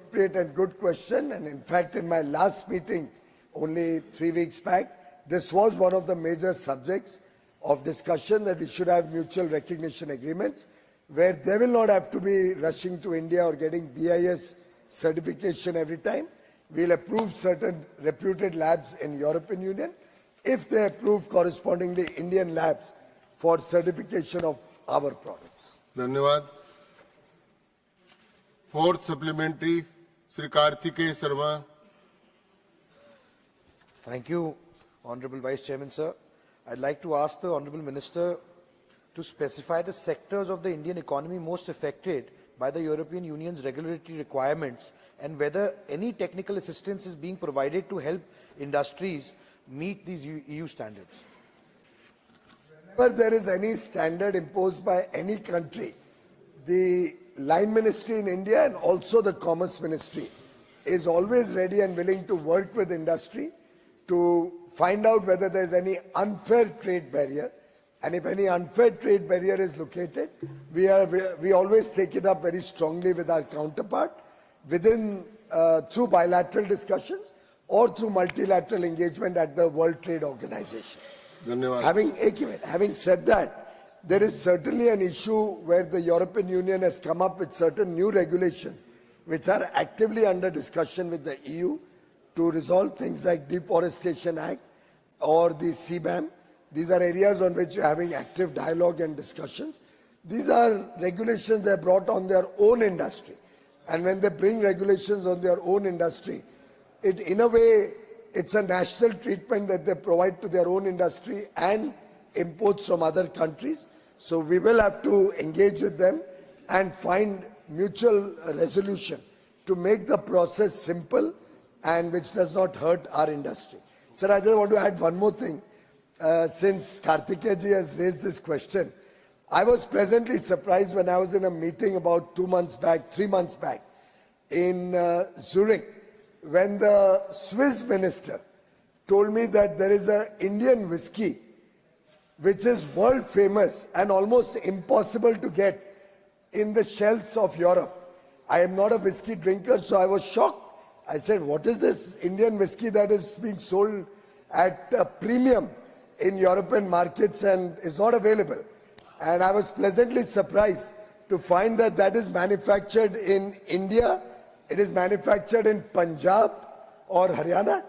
S: Appropriate and good question. And in fact, in my last meeting, only 3 weeks back, this was one of the major subjects of discussion, that we should have mutual recognition agreements where they will not have to be rushing to India or getting BIS certification every time. We'll approve certain reputed labs in European Union if they approve correspondingly Indian labs for certification of our products.
B: धन्यवाद. Fourth supplementary, Sri Karthikeya Sharma.
C: Thank you, Honorable Vice Chairman, sir. I'd like to ask the Honorable Minister to specify the sectors of the Indian economy most affected by the European Union's regulatory requirements and whether any technical assistance is being provided to help industries meet these EU standards.
S: Whenever there is any standard imposed by any country, the Line Ministry in India and also the Commerce Ministry is always ready and willing to work with industry to find out whether there is any unfair trade barrier. And if any unfair trade barrier is located, we always take it up very strongly with our counterpart within through bilateral discussions or through multilateral engagement at the World Trade Organization. Having said that, there is certainly an issue where the European Union has come up with certain new regulations which are actively under discussion with the EU to resolve things like Deforestation Act or the CBAM. These are areas on which we are having active dialogue and discussions. These are regulations they brought on their own industry. And when they bring regulations on their own industry, in a way, it's a national treatment that they provide to their own industry and imports from other countries. So we will have to engage with them and find mutual resolution to make the process simple and which does not hurt our industry. Sir, I just want to add one more thing. Since Karthikeya ji has raised this question, I was pleasantly surprised when I was in a meeting about 3 months back in Zurich, when the Swiss minister told me that there is an Indian whiskey which is world famous and almost impossible to get in the shelves of Europe. I am not a whiskey drinker, so I was shocked. I said, what is this Indian whiskey that is being sold at a premium in European markets and is not available? And I was pleasantly surprised to find that that is manufactured in India. It is manufactured in Punjab or Haryana.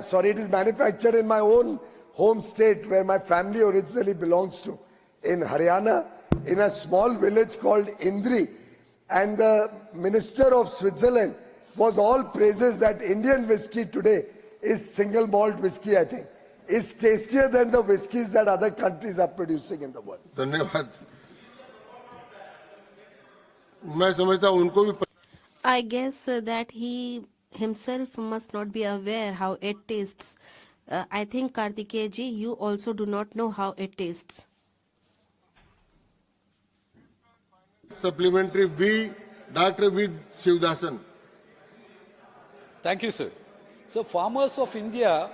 S: Sorry, it is manufactured in my own home state where my family originally belongs to, in Haryana, in a small village called Indri. And the minister of Switzerland was all praises that Indian whiskey today is single malt whiskey, I think, is tastier than the whiskies that other countries are producing in the world.
B: धन्यवाद. मैं समझता हूं उनको भी
E: I guess that he himself must not be aware how it tastes. I think, Karthikeya ji, you also do not know how it tastes.
B: Supplementary V, Dr. V. Shivdasan.
F: Thank you, sir. So farmers of India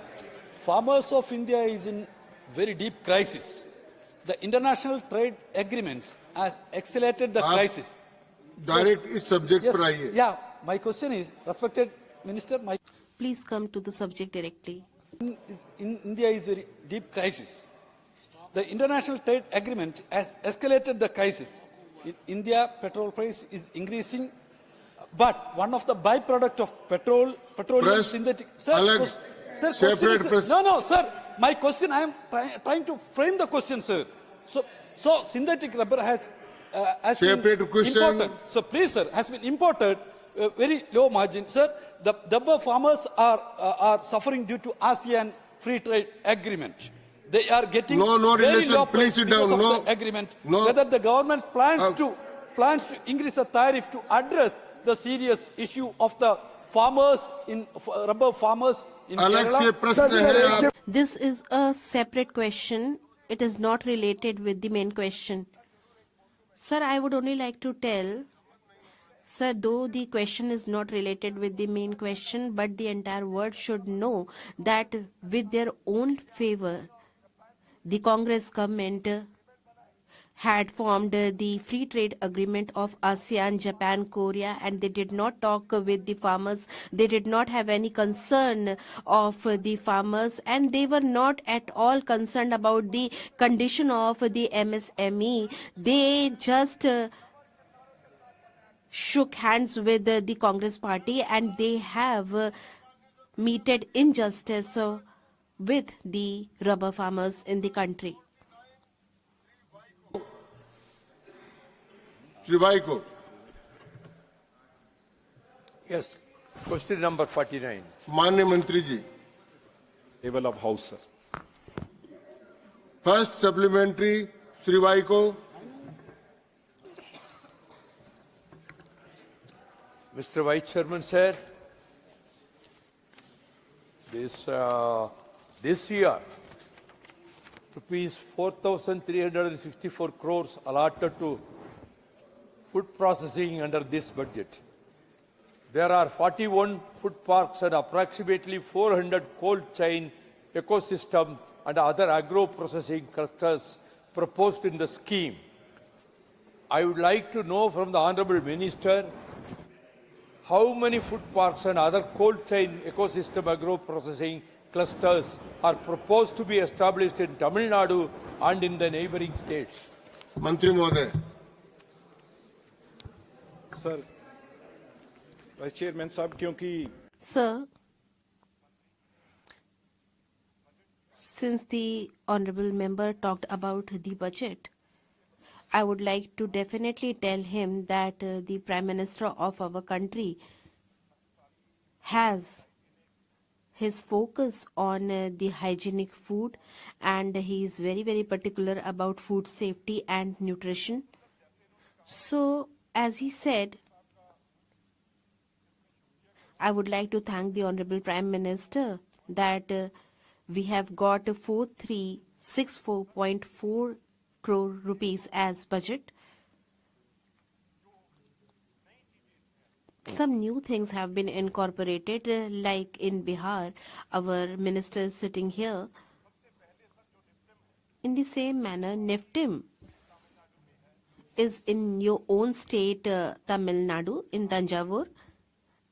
F: is in very deep crisis. The international trade agreements has accelerated the crisis.
B: Direct is subject
F: Yes,
B: पर आइए.
F: yeah, my question is, respected Minister,
E: Please come to the subject directly.
F: in India is very deep crisis. The international trade agreement has escalated the crisis. In India, petrol price is increasing, but one of the byproduct of petroleum synthetic. Sir,
B: separate press.
F: No, sir. My question, I am trying to frame the question, sir. So synthetic rubber has been imported. So please, sir, has been imported very low margin, sir. The rubber farmers are suffering due to ASEAN free trade agreement. They are getting very low price because of the agreement. Whether the government plans to increase the tariff to address the serious issue of the farmers in rubber farmers in Kerala.
E: This is a separate question. It is not related with the main question. Sir, I would only like to tell Sir, though the question is not related with the main question, but the entire world should know that with their own favor, the Congress government had formed the free trade agreement of ASEAN, Japan, Korea, and they did not talk with the farmers. They did not have any concern of the farmers, and they were not at all concerned about the condition of the MSME. They just shook hands with the Congress party, and they have meted injustice with the rubber farmers in the country.
B: Shri Vaiko.
D: Yes. Question number 49.
B: Manya Mantri ji.
U: Level of House, sir.
B: First supplementary, Shri Vaiko.
D: Mr. Vice Chairman, sir, this year, rupees 4,364 crores allotted to food processing under this budget. There are 41 food parks and approximately 400 cold chain ecosystem and other agro-processing clusters proposed in the scheme. I would like to know from the Honorable Minister how many food parks and other cold chain ecosystem agro-processing clusters are proposed to be established in Tamil Nadu and in the neighboring states.
B: Mantri Mohoday.
U: Sir, Vice Chairman साहब क्योंकि
E: Sir, since the honorable member talked about the budget, I would like to definitely tell him that the Prime Minister of our country has his focus on the hygienic food, and he is very, very particular about food safety and nutrition. So, as he said, I would like to thank the Honorable Prime Minister that we have got 4364.4 crore rupees as budget. Some new things have been incorporated, like in Bihar, our minister is sitting here. In the same manner, NIFTIM is in your own state, Tamil Nadu, in Tanjavur,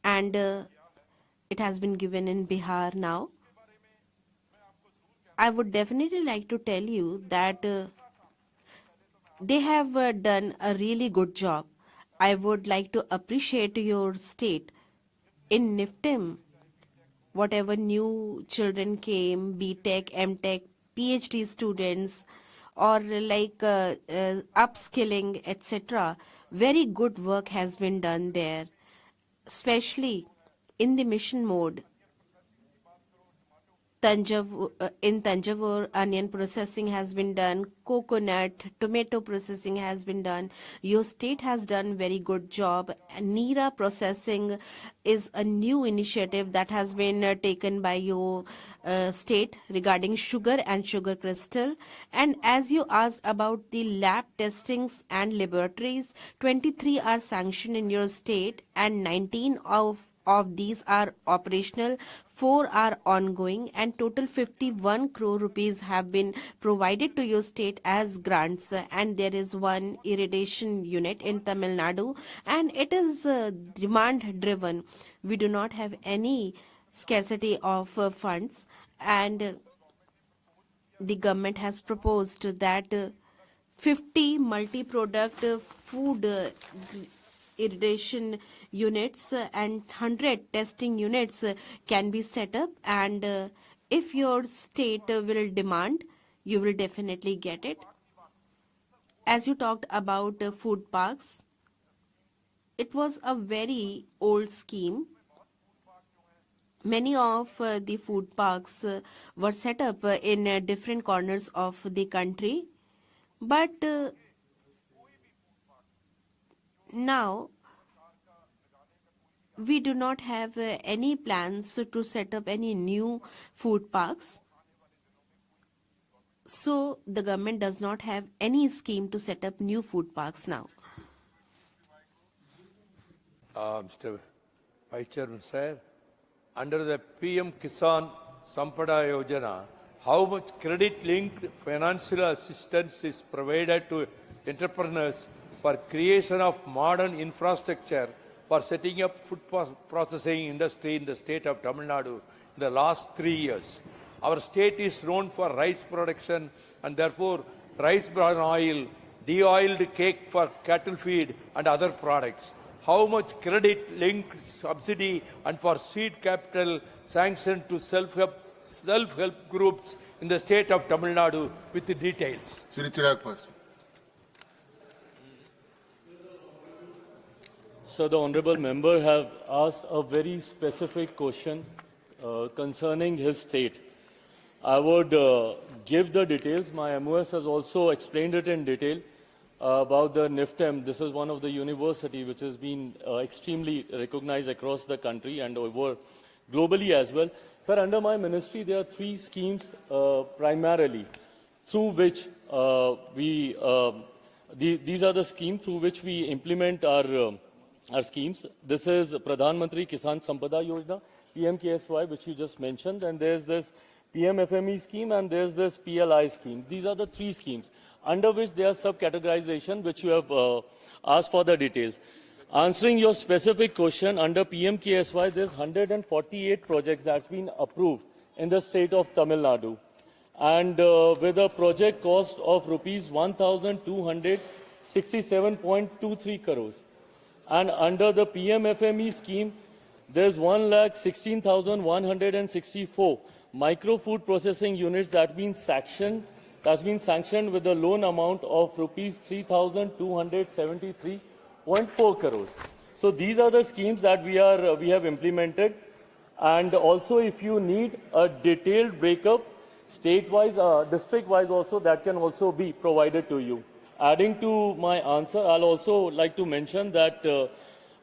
E: and it has been given in Bihar now. I would definitely like to tell you that they have done a really good job. I would like to appreciate your state. In NIFTIM, whatever new children came, BTech, MTech, PhD students, or like upskilling, etc., very good work has been done there, especially in the mission mode. In Tanjavur, onion processing has been done, coconut, tomato processing has been done. Your state has done very good job. NIRA processing is a new initiative that has been taken by your state regarding sugar and sugar crystal. And as you asked about the lab testings and laboratories, 23 are sanctioned in your state and 19 of these are operational, 4 are ongoing, and total 51 crore rupees have been provided to your state as grants. And there is one irrigation unit in Tamil Nadu, and it is demand driven. We do not have any scarcity of funds, and the government has proposed that 50 multi-product food irrigation units and 100 testing units can be set up, and if your state will demand, you will definitely get it. As you talked about food parks, it was a very old scheme. Many of the food parks were set up in different corners of the country, but now we do not have any plans to set up any new food parks. So the government does not have any scheme to set up new food parks now.
D: Mr. Vice Chairman, sir, under the PM Kisan Sampada Yojana, how much credit-linked financial assistance is provided to entrepreneurs for creation of modern infrastructure for setting up food processing industry in the state of Tamil Nadu in the last 3 years? Our state is known for rice production and therefore rice bran oil, de-oiled cake for cattle feed and other products. How much credit-linked subsidy and for seed capital sanctioned to self-help groups in the state of Tamil Nadu with the details?
H: So the honourable member have asked a very specific question concerning his state. I would give the details. My MOS has also explained it in detail about the NIFTEM. This is one of the university which has been extremely recognized across the country and over globally as well. Sir, under my ministry, there are 3 schemes primarily through which these are the schemes through which we implement our schemes. This is Pradhan Mantri Kisan Sampada Yojana, PMKSY, which you just mentioned, and there's this PMFME scheme and there's this PLI scheme. These are the 3 schemes under which there are sub-categorization which you have asked for the details. Answering your specific question, under PMKSY, there's 148 projects that's been approved in the state of Tamil Nadu, and with a project cost of rupees 1,267.23 crores. And under the PMFME scheme, there's 1,16,164 micro food processing units that's been sanctioned with a loan amount of rupees 3,273.4 crores. So these are the schemes that we have implemented. And also, if you need a detailed breakup, state-wise, district-wise also, that can also be provided to you. Adding to my answer, I'll also like to mention that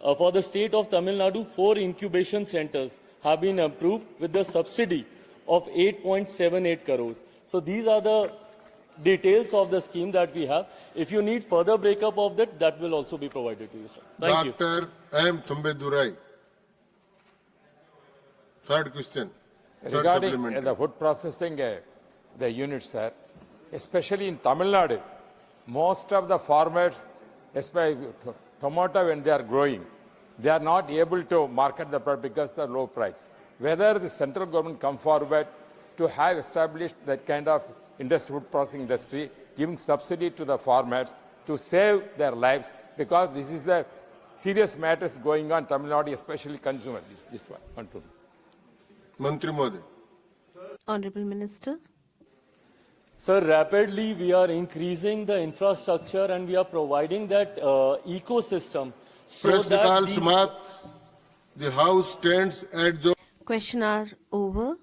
H: for the state of Tamil Nadu, 4 incubation centers have been approved with the subsidy of 8.78 crores. So these are the details of the scheme that we have. If you need further breakup of that, that will also be provided to you, sir. Thank you.
B: Dr. M. Thumbedurai. Third question.
I: Regarding the food processing the units, sir, especially in Tamil Nadu, most of the farmers, especially tomato, when they are growing, they are not able to market the product because of the low price. Whether the central government come forward to have established that kind of industry, food processing industry, giving subsidy to the farmers to save their lives, because this is the serious matters going on in Tamil Nadu, especially consumer. This one.
B: Mantri Modi.
E: Honorable Minister.
H: Sir, rapidly we are increasing the infrastructure and we are providing that ecosystem. So
B: Press the House stands at
E: Question are over.